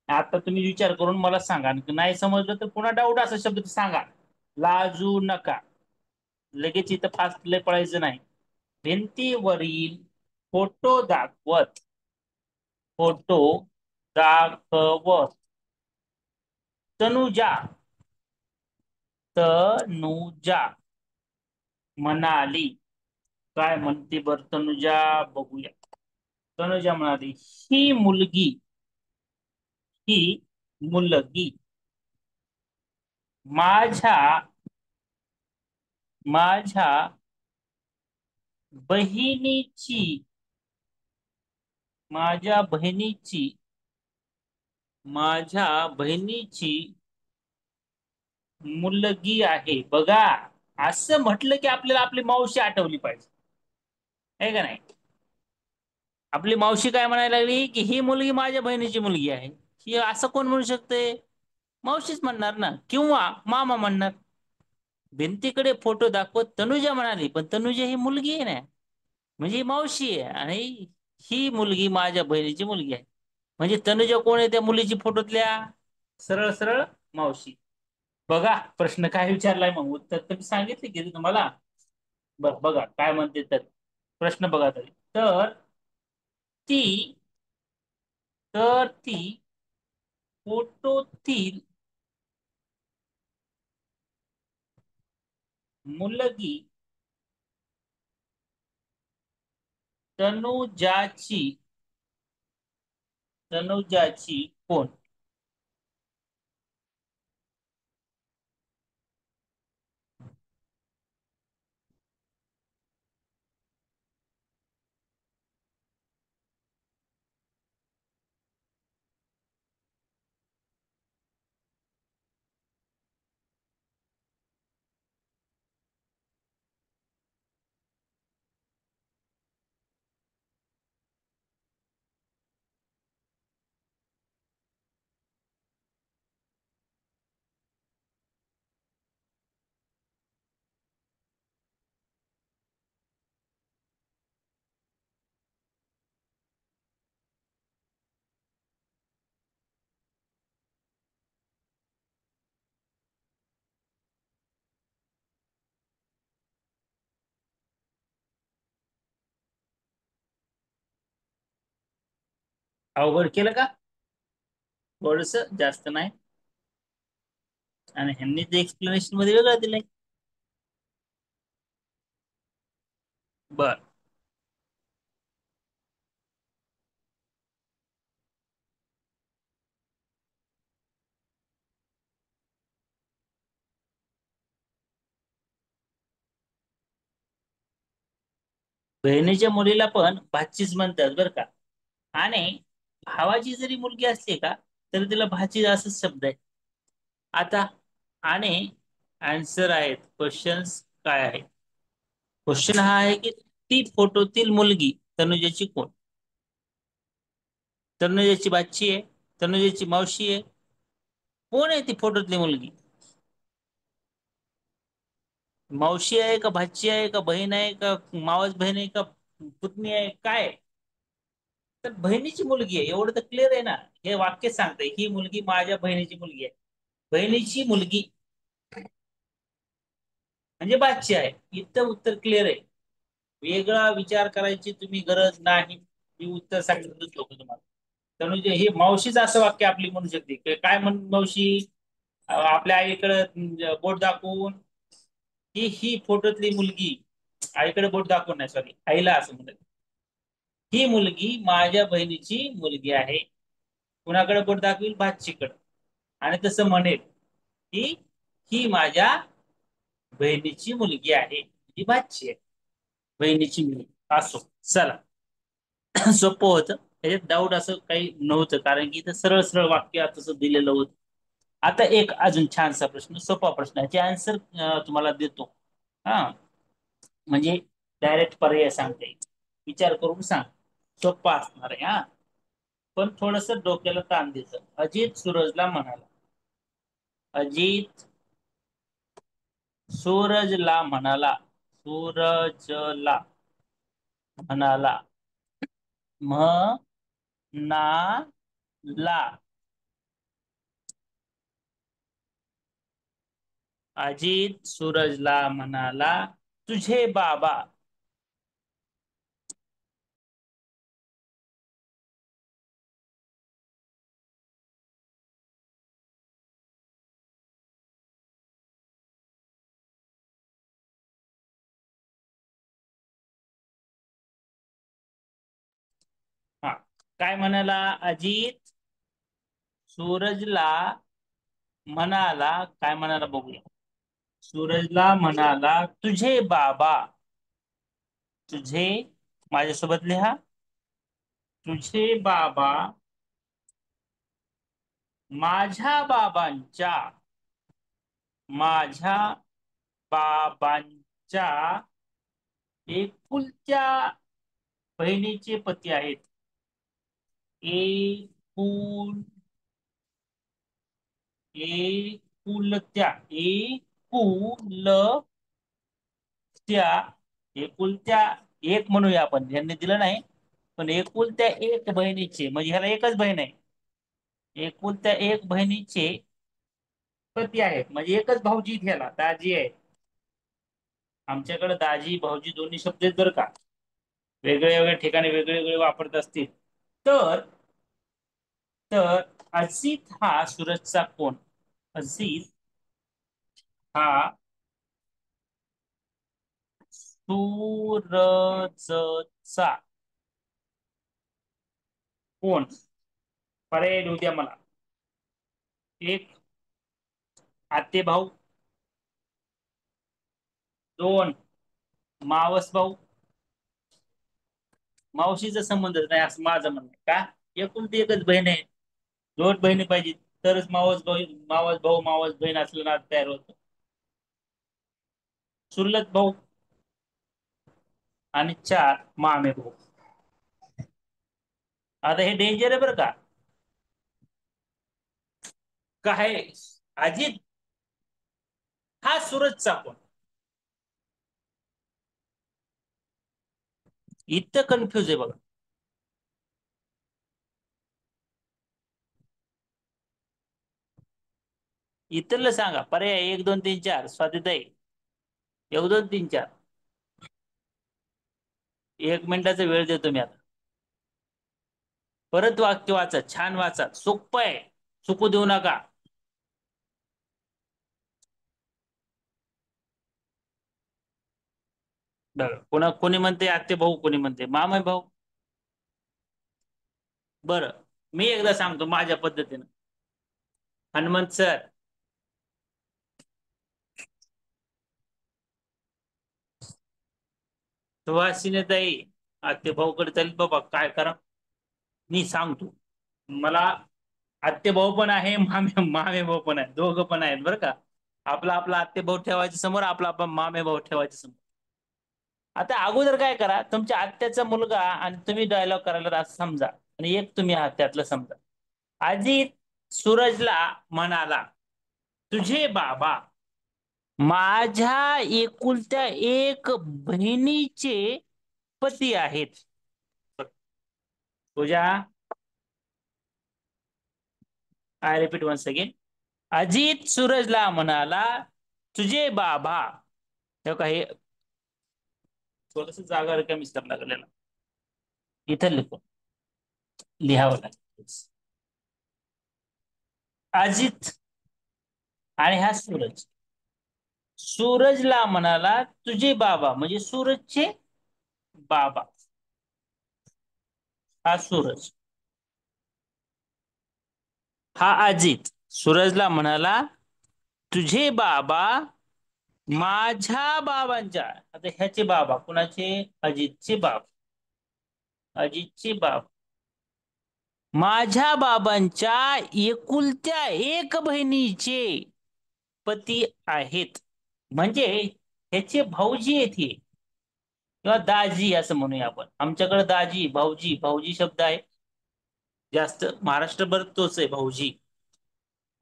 आता तुम्ही विचार करून मला सांगा, नाही समजलं तर पुन्हा डाऊट असा शब्द सांगा. लाजू नका. लगेच इथं फास्ट लय पळायचं नाही. भिंतीवरील फोटो दाखवत, फोटो दाखवत तनुजा तनुजा म्हणाली. काय म्हणते बर तनुजा, बघूया. तनुजा म्हणाली, ही मुलगी माझ्या माझ्या बहिणीची माझ्या बहिणीची माझ्या बहिणीची मुलगी आहे. बघा, असं म्हटलं की आपल्याला आपली मावशी आठवली पाहिजे, आहे का नाही. आपली मावशी काय म्हणायला लागली की ही मुलगी माझ्या बहिणीची मुलगी आहे. ही असं कोण म्हणू शकते. मावशीच म्हणणार ना, किंवा मामा म्हणणार. भिंतीकडे फोटो दाखवत तनुजा म्हणाली, पण तनुजा ही मुलगी आहे ना, म्हणजे ही मावशी आहे. आणि ही मुलगी माझ्या बहिणीची मुलगी आहे. म्हणजे तनुजा कोण आहे त्या मुलीची फोटोतल्या. सरळ सरळ मावशी. बघा प्रश्न काय विचारलाय, मग उत्तर तर मी सांगितले की तुम्हाला. बघा काय म्हणते तर. प्रश्न बघा तरी. ती ती फोटोतील मुलगी तनुजाची तनुजाची कोण? अवघड केलं का? थोडस जास्त नाही. आणि ह्यांनी ते एक्सप्लेनेशन मध्ये वेगळं दिलंय. बर. बहिणीच्या मुलीला पण भाचीच म्हणतात बरं का. आणि भावाची जरी मुलगी असली का, तरी तिला भाची असाच शब्द आहे. आता आणि आन्सर आहेत, क्वेश्चन्स काय आहे? क्वेश्चन हा आहे की ती फोटोतील मुलगी तनुजाची कोण? तनुजाची भाची आहे, तनुजाची मावशी आहे, कोण आहे ती फोटोतली मुलगी? मावशी आहे का, भाची आहे का, बहीण आहे का, मावस बहीण आहे का, पुतणी आहे, काय आहे? तर बहिणीची मुलगी आहे, एवढं तर क्लिअर आहे ना. हे वाक्य सांगतंय ही मुलगी माझ्या बहिणीची मुलगी आहे. बहिणीची मुलगी म्हणजे भाची आहे. इथं उत्तर क्लिअर आहे. वेगळा विचार करायची तुम्ही गरज नाही. मी उत्तर सांगितलं होतं तुम्हाला. तर म्हणजे ही मावशीच असं वाक्य आपली म्हणू शकते काय म्हण मावशी? आपल्या आईकडे बोट दाखवून ही फोटोतली मुलगी, आईकडे बोट दाखवून नाही, सॉरी, आईला असं म्हणत, ही मुलगी माझ्या बहिणीची मुलगी आहे. कुणाकडे बोट दाखवील? भाचीकडे. आणि तसं म्हणेल की ही माझ्या बहिणीची मुलगी आहे, ही भाची आहे, बहिणीची मुलगी. असो, चला. सोपं होतं. त्याच्यात डाऊट असं काही नव्हतं, कारण की इथं सरळ सरळ वाक्य तसं दिलेलं होतं. आता एक अजून छानसा प्रश्न, सोपा प्रश्नाचे आन्सर तुम्हाला देतो. हा, म्हणजे डायरेक्ट पर्याय सांगता येईल. विचार करून सांग. सोपा असणार आहे हा, पण थोडस डोक्याला ताण देतं. अजित सूरजला म्हणाला, अजित सूरजला म्हणाला, सूरजला म्हणाला, म्हणाला, अजित सूरजला म्हणाला, तुझे बाबा. हा, काय म्हणाला अजित सूरजला? म्हणाला, काय म्हणाला बघूया. सूरजला म्हणाला, तुझे बाबा. तुझे माझ्यासोबत लिहा. तुझे बाबा माझ्या बाबांच्या माझ्या बाबांच्या एकुलत्या बहिणीचे पती आहेत. एकुलत्या एकुलत्या एकुलत्या एकुलत्या एक म्हणूया आपण, यांनी दिलं नाही. पण एकुलत्या एक बहिणीचे, म्हणजे ह्याला एकच बहीण आहे. एकुलत्या एक बहिणीचे पती आहेत, म्हणजे एकच भाऊजी ह्याला दाजी आहे. आमच्याकडे दाजी भाऊजी दोन्ही शब्द आहेत बरं का. वेगळ्या वेगळ्या ठिकाणी वेगळे वेगळे वापरत असतील. तर तर अजित हा सूरजचा कोण? अजित हा सूरजचा कोण? पर्याय देऊ द्या मला. एक, आते भाऊ. दोन, मावस भाऊ. मावशीचा संबंधच नाही असं माझं म्हणणं आहे. का? एकुलती एकच बहीण आहे. दोन बहिणी पाहिजे तरच मावस भाऊ, मावस भाऊ मावस बहीण असलं ना तयार होतं. चुलत भाऊ. आणि चार, मामे भाऊ. आता हे डेंजर आहे बरं का. काय? अजित हा सूरजचा कोण? इथं कन्फ्युज आहे बघा. इथलं सांगा. पर्याय एक दोन तीन चार. स्वातीताई, एक दोन तीन चार. 1 मिनिटाचा वेळ देतो मी आता. परत वाक्य वाचा, छान वाचा, सोपं आहे, चुकू देऊ नका. बघा, कोणी म्हणते आत्ते भाऊ, कोणी म्हणते मामा भाऊ. बरं, मी एकदा सांगतो माझ्या पद्धतीनं. हनुमंत सर, सुहासिनीताई, आत्ते भाऊकडे चालेल बाबा, काय करा मी सांगतो. मला आत्ते भाऊ पण आहे, मामे भाऊ पण आहे, दोघं पण आहेत बरं का. आपला आपला आत्ते भाऊ ठेवायचे समोर, आपला आपला मामे भाऊ ठेवायचे समोर. आता अगोदर काय करा, तुमच्या आत्याचा मुलगा आणि तुम्ही डायलॉग करायला असं समजा, आणि एक तुम्ही आहात त्यातलं समजा. अजित सूरजला म्हणाला, तुझे बाबा माझ्या एकुलत्या एक बहिणीचे पती आहेत. Pooja, I repeat once again. Ajit सूरजला म्हणाला, तुझे बाबा. हे काही थोडस जागा रिकामीच करायला लागलेला. इथं लिहू, लिहावं लागेल. अजित आणि हा सूरज. सूरजला म्हणाला, तुझे बाबा म्हणजे सूरजचे बाबा. हा सूरज. हा अजित सूरजला म्हणाला, तुझे बाबा माझ्या बाबांच्या. आता ह्याचे बाबा कुणाचे? अजितचे बाबा. अजितचे बाबा माझ्या बाबांच्या एकुलत्या एक बहिणीचे पती आहेत. म्हणजे ह्याचे भाऊजी आहेत हे, किंवा दाजी असं म्हणूया आपण. आमच्याकडे दाजी, भाऊजी, भाऊजी शब्द आहे जास्त, महाराष्ट्रभर तोच आहे भाऊजी.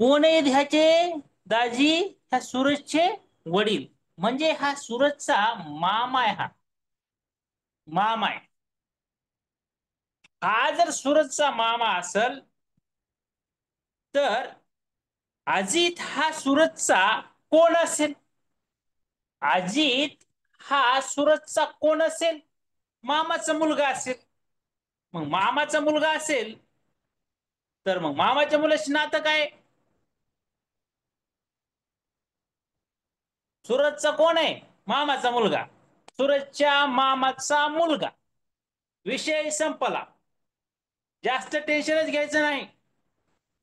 कोण आहेत ह्याचे दाजी? ह्या सूरजचे वडील. म्हणजे हा सूरजचा मामा आहे. हा मामा आहे. हा जर सूरजचा मामा असल, तर अजित हा सूरजचा कोण असेल? अजित हा सूरजचा कोण असेल? मामाचा मुलगा असेल. मग मामाचा मुलगा असेल, तर मग मामाच्या मुलाशी नातं काय? सूरजचा कोण आहे? मामाचा मुलगा. सूरजच्या मामाचा मुलगा. विषय संपला. जास्त टेन्शनच घ्यायचं नाही.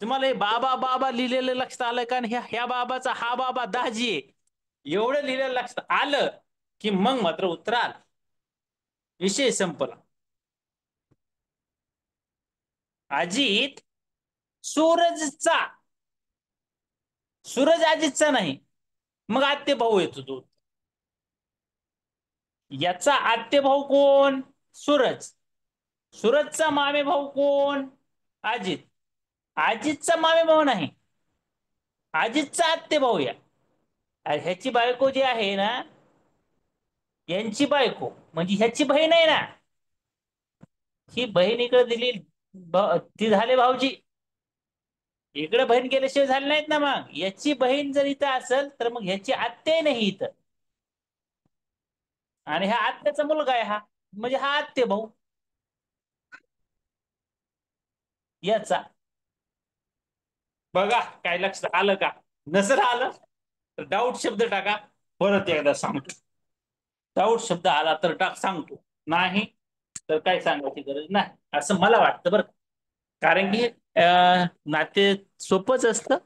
तुम्हाला हे बाबा बाबा लिहिलेलं लक्षात आलं का? ह्या बाबाचा हा बाबा दाजी आहे, एवढं लिहिलेलं लक्षात आलं की मग मात्र उत्तर आलं. विषय संपला. अजित सूरजचा, सूरज अजितचा नाही. मग आत्ते भाऊ येतो तो. याचा आत्ते भाऊ कोण? सूरज. सूरजचा मामे भाऊ कोण? अजित. अजितचा मामे भाऊ नाही, अजितचा आत्ते भाऊ. या ह्याची बायको जी आहे ना, यांची बायको म्हणजे ह्याची बहीण आहे ना, ही बहीण इकडे दिली, ती झाले भाऊजी. इकडे बहीण गेल्याशिवाय झाले नाहीत ना. मग याची बहीण जर इथं असेल, तर मग ह्याची आत्या नाही इथं, आणि हा आत्याचा मुलगा आहे. हा म्हणजे हा आत्ते भाऊ याचा. बघा काय लक्षात आलं का? नसेल आलं तर डाऊट शब्द टाका, परत एकदा सांगतो. डाऊट शब्द आला तर टाक सांगतो, नाही तर काय सांगायची गरज नाही, असं मला वाटतं बरं. कारण की नाते सोपंच असतं.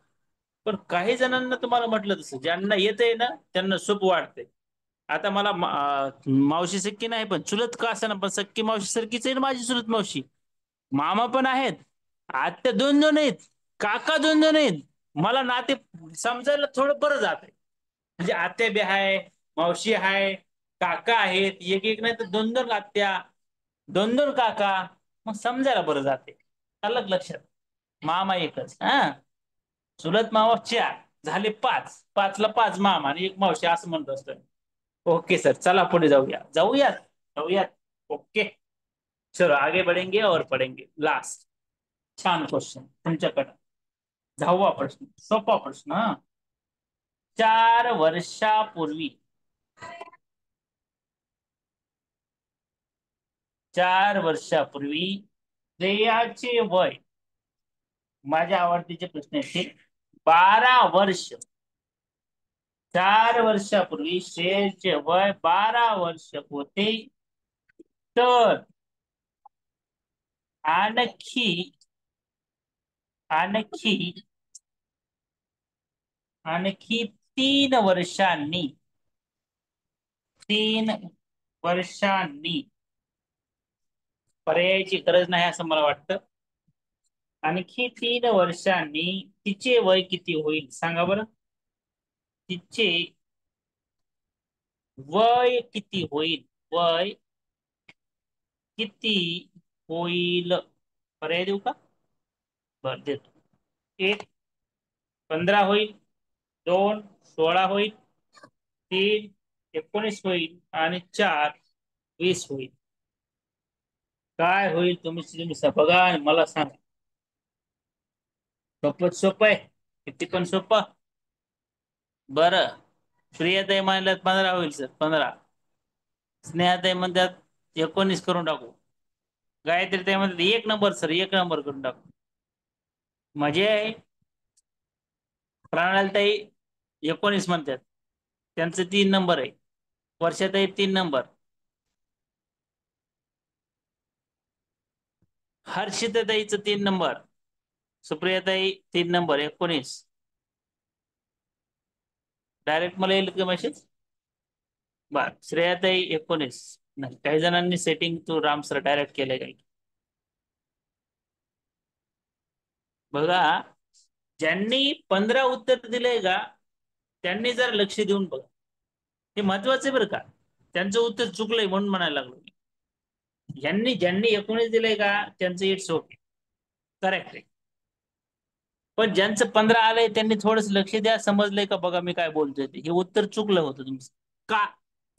पण काही जणांना तुम्हाला म्हटलं तसं ज्यांना येतंय ना त्यांना सोपं वाटतंय. आता मला मावशी सक्की नाही पण चुलत का असं ना, पण सक्की मावशी सारखीच आहे ना माझी चुलत मावशी. मामा पण आहेत, आत्या दोन दोन आहेत, काका दोन दोन आहेत. मला नाते समजायला थोडं बरं जात. म्हणजे आत्या बी आहे, मावशी आहे, काका आहेत, एक एक नाही तर दोन दोन आत्या, दोन दोन काका. मग समजायला बरं जाते. अलग लक्षात. मामा एकच हा, चुलत मामा चार, झाले पाच, पाचला पाच मामा आणि एक मावशी असं म्हणत असतं. ओके सर, चला पुढे जाऊया, जाऊयात, जाऊयात. ओके, चलो आगे बढ़ेंगे और पढ़ेंगे लास्ट. छान क्वेश्चन तुमच्याकडे. 10वा प्रश्न, सोपा प्रश्न हा. 4 वर्षापूर्वी, 4 वर्षापूर्वी श्रेयाचे वय, माझ्या आवडतीचे प्रश्न आहेत ते, 12 वर्ष. 4 वर्षापूर्वी श्रेयसचे वय 12 वर्ष होते. तर आणखी, आणखी, आणखी 3 वर्षांनी, 3 वर्षांनी, पर्यायाची गरज नाही असं मला वाटतं. आणखी 3 वर्षांनी तिचे वय किती होईल सांगा बरं. तिचे वय किती होईल, वय किती होईल. पर्याय देऊ का? बर देतो. 1, 15 होईल, 2, 16 होईल, 3, 19 होईल आणि 4, 20 होईल. काय होईल तुम्ही तुम्ही बघा आणि मला सांगा. सोपच सोपं आहे, किती पण सोपं. बरं, प्रियताई म्हणल्यात 15 होईल सर, 15. स्नेहाताई म्हणतात 19 करून टाकू. गायत्री ताई म्हणतात 1 नंबर सर, 1 नंबर करून टाकू. मजे आहे. प्राणालीताई 19 म्हणतात, त्यांचं 3 नंबर आहे. वर्षाताई 3 नंबर. हर्षिताताईचं 3 नंबर. सुप्रियाताई 3 नंबर, 19. डायरेक्ट मला येईल का मेसेज? बर, श्रेयाताई 19. नाही, काही जणांनी setting to Ram sir direct केलंय काही. बघा, ज्यांनी 15 उत्तर दिलंय का त्यांनी जर लक्ष देऊन बघा. हे महत्वाचं आहे बरं का. त्यांचं उत्तर चुकलंय म्हणून म्हणायला लागलो मी. ज्यांनी 19 दिलंय का त्यांचं इट्स ओके, करेक्ट आहे. पण ज्यांचं 15 आलंय त्यांनी थोडस लक्ष द्या, समजलंय का बघा मी काय बोलतोय ते. हे उत्तर चुकलं होतं तुमचं का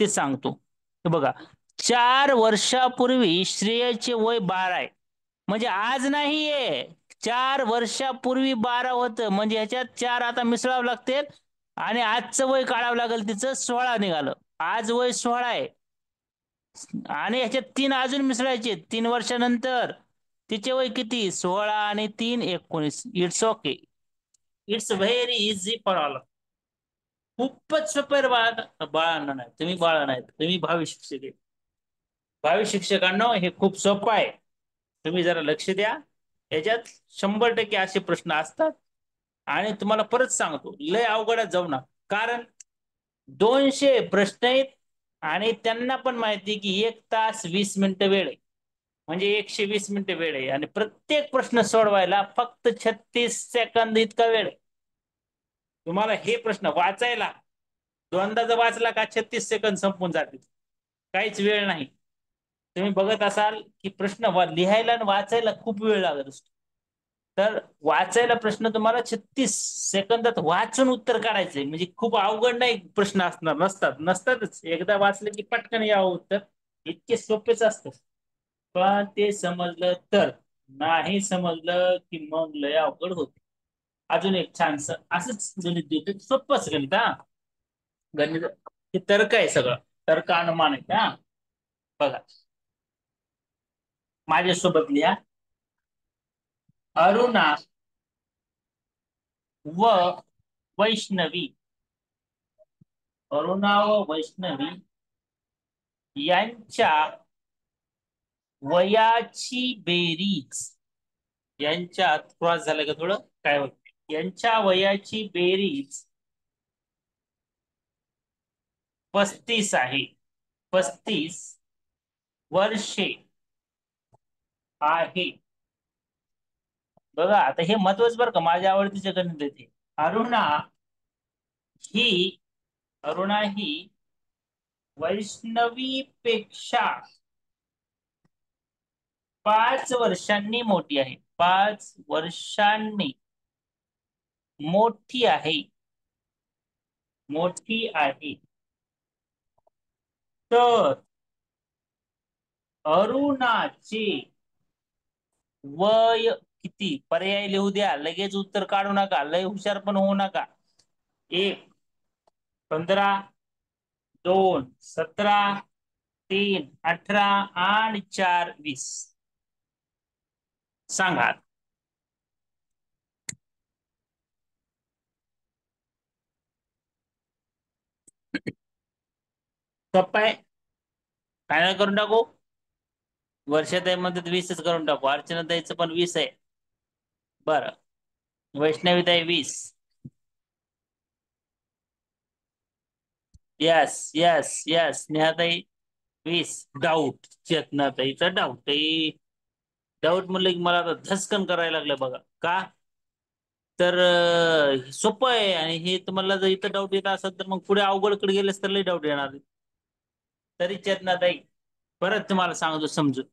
ते सांगतो. हे बघा, 4 वर्षापूर्वी श्रेयचे वय 12 आहे. म्हणजे आज नाहीये, 4 वर्षापूर्वी 12 होतं. म्हणजे ह्याच्यात 4 आता मिसळावं लागतील आणि आजचं वय काढावं लागेल. तिचं 16 निघालं. आज वय 16 आहे आणि ह्याच्यात 3 अजून मिसळायचे 3 वर्षानंतर. तिचे वय किती? 16 आणि 3, 19. It's okay, it's very easy for all. खूपच सोपं आहे बाळा. बाळांना नाही, तुम्ही बाळा नाहीत, तुम्ही भावी शिक्षक आहे. भावी शिक्षकांनो हे खूप सोपं आहे. तुम्ही जरा लक्ष द्या. याच्यात 100% असे प्रश्न असतात. आणि तुम्हाला परत सांगतो, लय अवघडात जाऊ नका. कारण 200 प्रश्न आहेत आणि त्यांना पण माहिती की 1 तास 20 मिनिटं वेळ आहे. म्हणजे 120 मिनिटं वेळ आहे आणि प्रत्येक प्रश्न सोडवायला फक्त 36 सेकंद इतका वेळ आहे. तुम्हाला हे प्रश्न वाचायला दोनदा जर वाचला का 36 सेकंद संपून जातील. काहीच वेळ नाही. तुम्ही बघत असाल की प्रश्न लिहायला आणि वाचायला खूप वेळ लागत असतो. तर वाचायला प्रश्न तुम्हाला 36 सेकंदात वाचून उत्तर काढायचंय. म्हणजे खूप अवघड नाही प्रश्न असणार, नसतातच. एकदा वाचले की पटकन यावं उत्तर. इतके सोपेच असतं. पण ते समजलं तर, नाही समजलं की मग लय अवघड होत. अजून एक छानस असंच गणित देतो, सोपंच गणित हा. गणित हे तर्क आहे सगळं, तर्क अनुमान आहे हा. बघा, माझ्यासोबत लिहा. अरुणा व वैष्णवी, अरुणा व वैष्णवी यांच्या वयाची बेरीज, यांच्यात क्रॉस झालं का थोडं काय होत, यांच्या वयाची बेरीज 35 आहे. 35 वर्षे आहे. बघा आता हे महत्वाचं बरं का, माझ्या आवडतीचे गणित आहे ते. अरुणा ही अरुणा ही वैष्णवीपेक्षा 5 वर्षांनी मोठी आहे. 5 वर्षांनी मोठी आहे. मोठी आहे. तर अरुणाचे वय किती, पर्याय लिहू द्या, लगेच उत्तर काढू नका, लय हुशार पण होऊ नका. 1 15, 2 17, 3 18 आणि 4 20. सांगा. सोपं आहे, फायनल करून टाकू. वर्षाताई म्हणतात 20च करून टाकू. अर्चनाताईचं पण 20 आहे. बरं, वैष्णवीताई 20. Yes yes yes. नेहाताई 20. डाऊट, चेतनाताईचा डाऊट आहे. डाऊट म्हणलं की मला आता धसकन करायला लागलं बघा का. तर सोपं आहे, आणि हे तुम्हाला जर इथं डाऊट येत असेल तर मग पुढे अवघडकडे गेलेस तर लई डाऊट येणार आहे. तरी चेतनाताई परत तुम्हाला सांगतो समजून.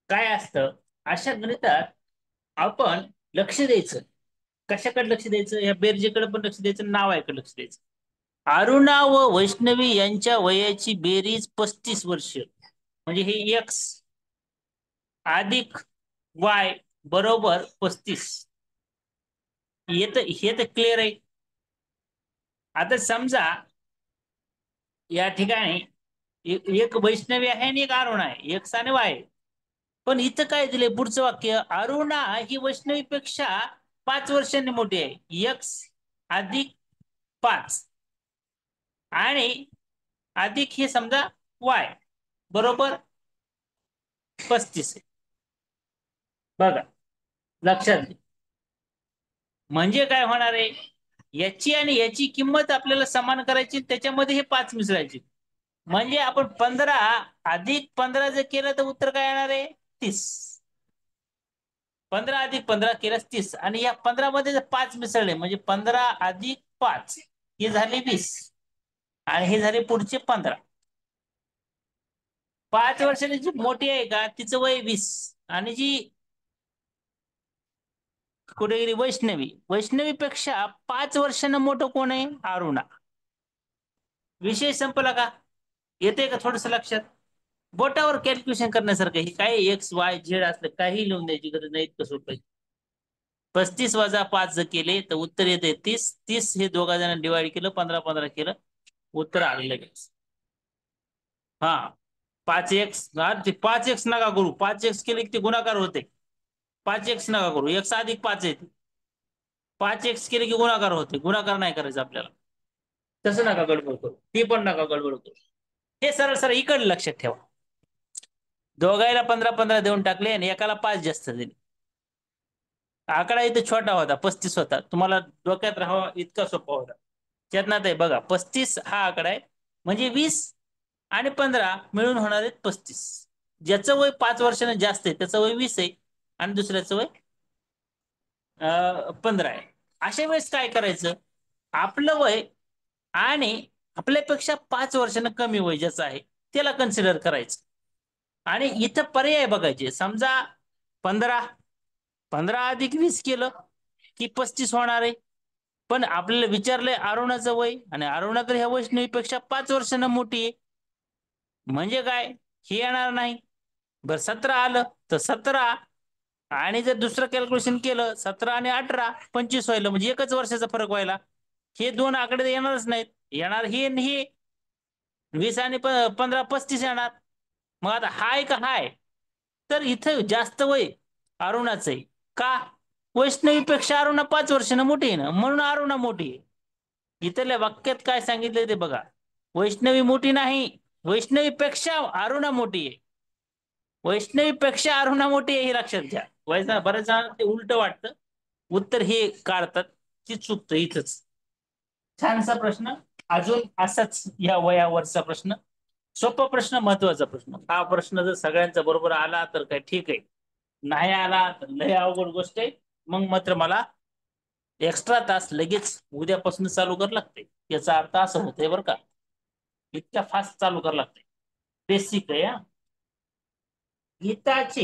काय असतं अशा गणितात, आपण लक्ष द्यायचं. कशाकडे लक्ष द्यायचं, या बेरजेकडे पण लक्ष द्यायचं, नावाकडे लक्ष द्यायचं. अरुणा व वैष्णवी यांच्या वयाची बेरीज 35 वर्ष, म्हणजे हे एक्स अधिक वाय बरोबर 35. हे तर क्लिअर आहे. आता समजा या ठिकाणी एक वैष्णवी आहे आणि एक अरुणा आहे, एक्स आणि वाय. पण इथं काय दिले पुढचं वाक्य, अरुणा ही वैष्णवीपेक्षा 5 वर्षांनी मोठी आहे. एक्स अधिक 5 आणि अधिक हे समजा वाय बरोबर 35 आहे. बघा लक्षात घ्या. म्हणजे काय होणार आहे, याची आणि याची किंमत आपल्याला समान करायची, त्याच्यामध्ये हे 5 मिसळायचे. म्हणजे आपण 15 अधिक 15 जर केलं तर उत्तर काय येणार आहे, 30. 15 अधिक 15 केलं 30, आणि या 15 मध्ये जर 5 मिसळले म्हणजे 15 अधिक 5 हे झाले 20, आणि हे झाले पुढचे 15. 5 वर्षांनी जी मोठी आहे का तिचं वय 20, आणि जी कुठे गेली वैष्णवी, वैष्णवीपेक्षा 5 वर्षांना मोठं कोण आहे, अरुणा. विषय संपला का, येते का थोडस लक्षात. बोटावर कॅल्क्युलेशन करण्यासारखं, हे काय एक्स वाय झेड असलं काही लिहून द्यायची गरज नाही, इतकं सोपं. 35 वजा 5 जर केले तर उत्तर येते 30. 30 हे दोघा जणांना डिवाइड केलं, 15 15 केलं, उत्तर आलं लगेच. हा 5x, 5x नका करू, 5x केले की ते गुणाकार होते. 5x नका करू, x अधिक 5 येते. 5x केले की गुणाकार होते, गुणाकार नाही करायचं आपल्याला. तसं नका गडबड करू, ती पण नका गडबड करू. हे सरळ सरळ इकडे लक्षात ठेवा. दोघायला 15 15 देऊन टाकले आणि एकाला 5 जास्त दिले. आकडा इथे छोटा होता, 35 होता, तुम्हाला डोक्यात राहावा इतका सोपा होता. चेतनात आहे बघा, 35 हा आकडा आहे, म्हणजे 20 आणि 15 मिळून होणार आहेत 35. ज्याचं वय 5 वर्षांनी जास्त आहे त्याचं वय 20 आहे, आणि दुसऱ्याचं वय 15 आहे. अशा वेळेस काय करायचं, आपलं वय आणि आपल्यापेक्षा 5 वर्षांना कमी वय ज्याचं आहे त्याला कन्सिडर करायचं. आणि इथं पर्याय बघायचे. समजा 15 15 अधिक 20 केलं की 35 होणार आहे. पण आपल्याला विचारलंय अरुणाचं वय, आणि अरुणा तर ह्या वैष्णवीपेक्षा 5 वर्षांना मोठी आहे, म्हणजे काय हे येणार नाही. बर 17 आलं तर 17, आणि जर दुसरं कॅल्क्युलेशन केलं 17 आणि 18 25 व्हायला, म्हणजे 1 वर्षाचा फरक व्हायला. हे दोन आकडे येणारच नाहीत, येणार हे आणि हे. 20 आणि 15 35 येणार. मग आता हाय का हाय, तर इथं जास्त वय अरुणाच आहे. का, वैष्णवीपेक्षा अरुणा 5 वर्षांना मोठी आहे ना, म्हणून अरुणा मोठी आहे. इथल्या वाक्यात काय सांगितलंय ते बघा, वैष्णवी मोठी नाही, वैष्णवीपेक्षा अरुणा मोठी आहे. वैष्णवीपेक्षा अरुणा मोठी आहे हे लक्षात घ्या. बऱ्याच जणांना ते उलट वाटतं. उत्तर हे काढतात, ती चुकतं इथंच. छानसा प्रश्न. अजून असाच या वयावरचा प्रश्न. सोपा प्रश्न, महत्वाचा प्रश्न. हा प्रश्न जर सगळ्यांचा बरोबर आला तर काय ठीक आहे, नाही आला तर लय अवघड गोष्ट आहे. मग मात्र मला एक्स्ट्रा तास लगेच उद्यापासून चालू करावं लागते. याचा अर्थ असं होतंय बरं का, इतक्या फास्ट चालू करावं लागते. बेसिक आहे हा. गीताचे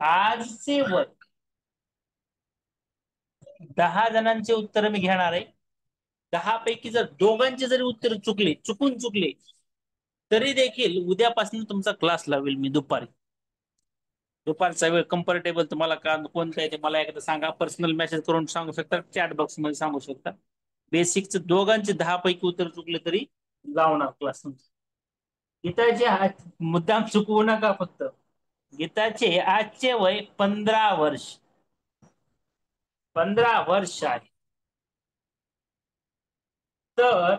आजचे वय 10 जणांचे उत्तर मी घेणार आहे. 10 पैकी जर दोघांचे जरी उत्तर चुकून चुकले तरी देखील उद्यापासून तुमचा क्लास लावेल मी दुपारी. दुपारचा वेळ कम्फर्टेबल तुम्हाला का कोणता आहे ते मला एकदा सांगा. पर्सनल मेसेज करून सांगू शकता, चॅट बॉक्स मध्ये सांगू शकता. बेसिकचे दोघांचे 10 पैकी उत्तर चुकले तरी लावणार क्लास तुमचा. गीताचे मुद्दाम चुकवू नका फक्त. गीताचे आजचे वय 15 वर्ष. 15 वर्ष आहे. तर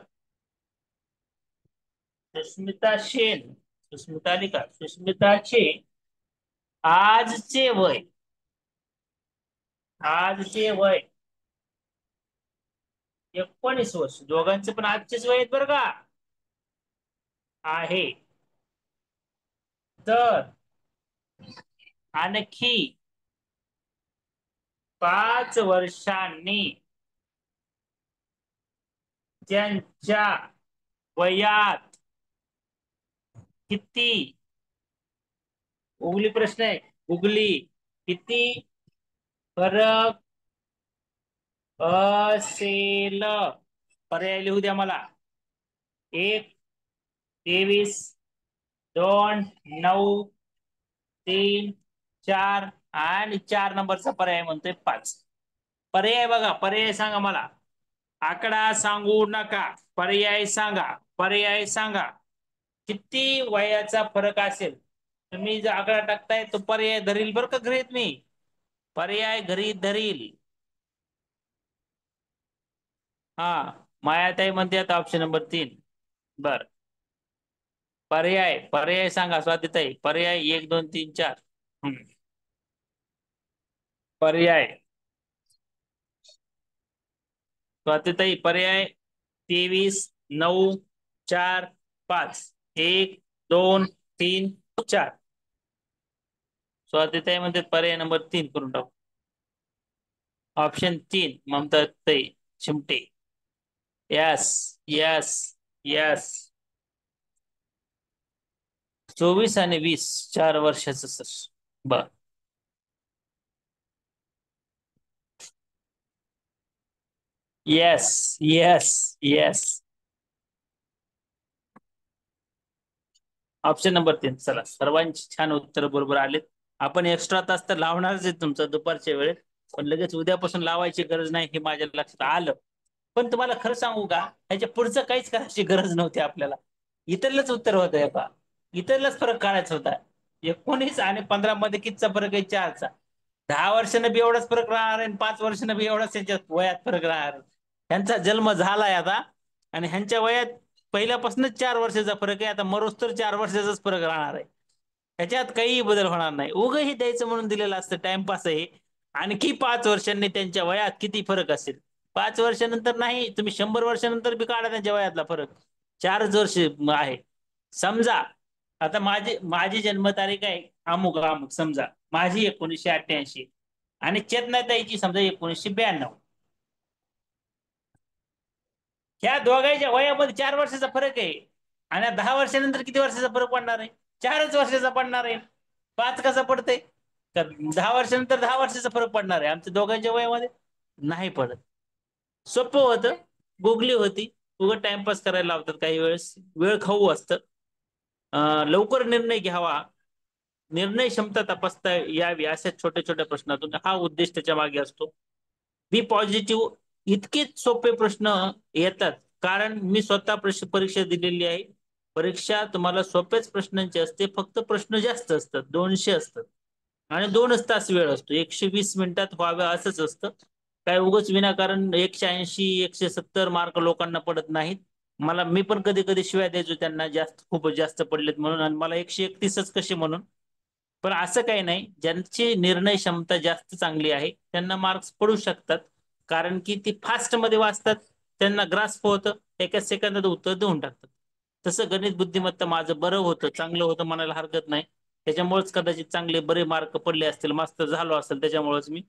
सुस्मिताचे आजचे वय आजचे वय 19 वर्ष. दोघांचे पण आजचेच वय आहेत बरं का, आहे. तर आणखी 5 वर्षांनी त्यांच्या वयात किती, उगली प्रश्न आहे, उगली, किती फरक असेल? पर्याय लिहू द्या मला. 1, 23, 2, 9, 3, 4 आणि 4 नंबरचा पर्याय म्हणतोय 5. पर्याय बघा, पर्याय सांगा मला. आकडा सांगू नका, पर्याय सांगा. पर्याय सांगा किती वयाचा फरक असेल. तुम्ही जर आकडा टाकताय तो पर्याय धरील बरं का गृहीत मी. पर्याय गृहीत धरील. हा, मायाताई म्हणते आता ऑप्शन नंबर 3. बर, पर्याय पर्याय सांगा स्वातीताई. पर्याय 1, 2, 3, 4. पर्याय स्वातीताई, पर्याय 23, 9, 4, 5. 1, 2, 3, 4. स्वातीताई म्हणते पर्याय नंबर 3 करून टाकू. ऑप्शन 3 ममता ताई चिमटे. Yes, yes, yes. 24 आणि 20, 4 वर्षाचं सर. बर. Yes, yes, yes. Option number 3. चला, सर्वांची छान उत्तर बरोबर आलेत. आपण एक्स्ट्रा तास तर लावणारच आहे तुमचा दुपारच्या वेळेत, पण लगेच उद्यापासून लावायची गरज नाही हे माझ्या लक्षात आलं. पण तुम्हाला खरं सांगू का, ह्याच्या पुढचं काहीच करायची गरज नव्हती आपल्याला. इतरलंच उत्तर होतं का, इतरलाच फरक काढायचा होता. 19 आणि 15 मध्ये कितीचा फरक आहे? 4चा. 10 वर्षांना बी एवढाच फरक राहणार आहे, 5 वर्षांना बी एवढाच त्यांच्या वयात फरक राहणार. ह्यांचा जन्म झालाय आता आणि ह्यांच्या वयात पहिल्यापासूनच 4 वर्षाचा फरक आहे. आता मरोस तर 4 वर्षाचाच फरक राहणार आहे. ह्याच्यात काही बदल होणार नाही. उग हे द्यायचं म्हणून दिलेलं असतं, टाइमपास आहे. आणखी 5 वर्षांनी त्यांच्या वयात किती फरक असेल? 5 वर्षानंतर नाही, तुम्ही 100 वर्षानंतर बी काढा त्यांच्या वयातला फरक. 4च वर्ष आहे. समजा आता माझी माझी जन्मतारीख आहे अमुक अमुक, समजा माझी 1988 आणि चेतनाताईची समजा 1992. ह्या दोघांच्या वयामध्ये 4 वर्षाचा फरक आहे. आणि 10 वर्षानंतर किती वर्षाचा फरक पडणार आहे? 4च वर्षाचा पडणार आहे. 5 कसा पडते? तर 10 वर्षानंतर 10 वर्षाचा फरक पडणार आहे. आमच्या दोघांच्या वयामध्ये नाही पडत. सोपं होतं, गुगली होती. उगं टाइमपास करायला लावतात काही वेळेस. वेळ खाऊ असतं. लवकर निर्णय घ्यावा, निर्णय क्षमता तपासता यावी, अशा छोट्या छोट्या प्रश्नातून हा उद्देश त्याच्या मागे असतो. बी पॉझिटिव्ह. इतकेच सोपे प्रश्न येतात कारण मी स्वतः परीक्षा दिलेली आहे. परीक्षा तुम्हाला सोप्याच प्रश्नांची असते, फक्त प्रश्न जास्त असतात, 200 असतात आणि 2च तास वेळ असतो. 120 मिनिटात व्हावं असंच असतं. काय उगच विनाकारण 180, 170 मार्क लोकांना पडत नाहीत. मी पण कधी कधी शिव्या द्यायचो त्यांना, जास्त खूपच जास्त पडलेत म्हणून, आणि मला 131च कसे म्हणून. पण असं काही नाही, ज्यांची निर्णय क्षमता जास्त चांगली आहे त्यांना मार्क्स पडू शकतात. कारण की ती फास्ट मध्ये वाचतात, त्यांना ग्रास्प होतं, एका सेकंदात उत्तर देऊन टाकतात. तसं गणित बुद्धिमत्ता माझं बरं होतं, चांगलं होतं म्हणायला हरकत नाही. त्याच्यामुळेच कदाचित चांगले बरे मार्क पडले असतील, मास्तर झालो असेल त्याच्यामुळेच मी.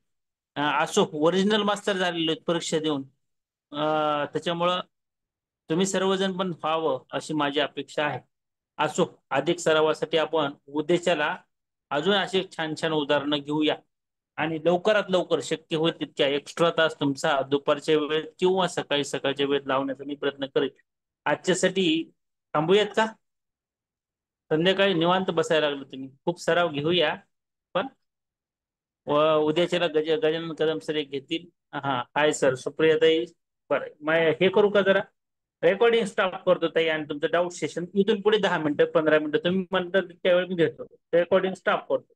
असो, ओरिजिनल मास्तर झालेलो आहेत परीक्षा देऊन. त्याच्यामुळं तुम्ही सर्वजण पण व्हावं अशी माझी अपेक्षा आहे. असो, अधिक सरावासाठी आपण उद्देशाला अजून अशी छान छान उदाहरणं घेऊया. आणि लवकरात लवकर शक्य होईल तितक्या एक्स्ट्रा तास तुमचा दुपारच्या वेळेत किंवा सकाळी सकाळच्या वेळेत लावण्याचा मी प्रयत्न करेन. आजच्यासाठी थांबूयात का? संध्याकाळी निवांत बसायला लागलो, तुम्ही खूप सराव घेऊया. पण उद्याच्याला गजानन कदम सर एक घेतील. हा, हाय सर, सुप्रियाताई. बरं, मग हे करू का जरा, रेकॉर्डिंग स्टॉप करतो ताई, आणि तुमचं डाऊट सेशन इथून पुढे 10 मिनिटं 15 मिनिटं तुम्ही म्हणता त्यावेळी मी घेतो. रेकॉर्डिंग स्टॉप करतो.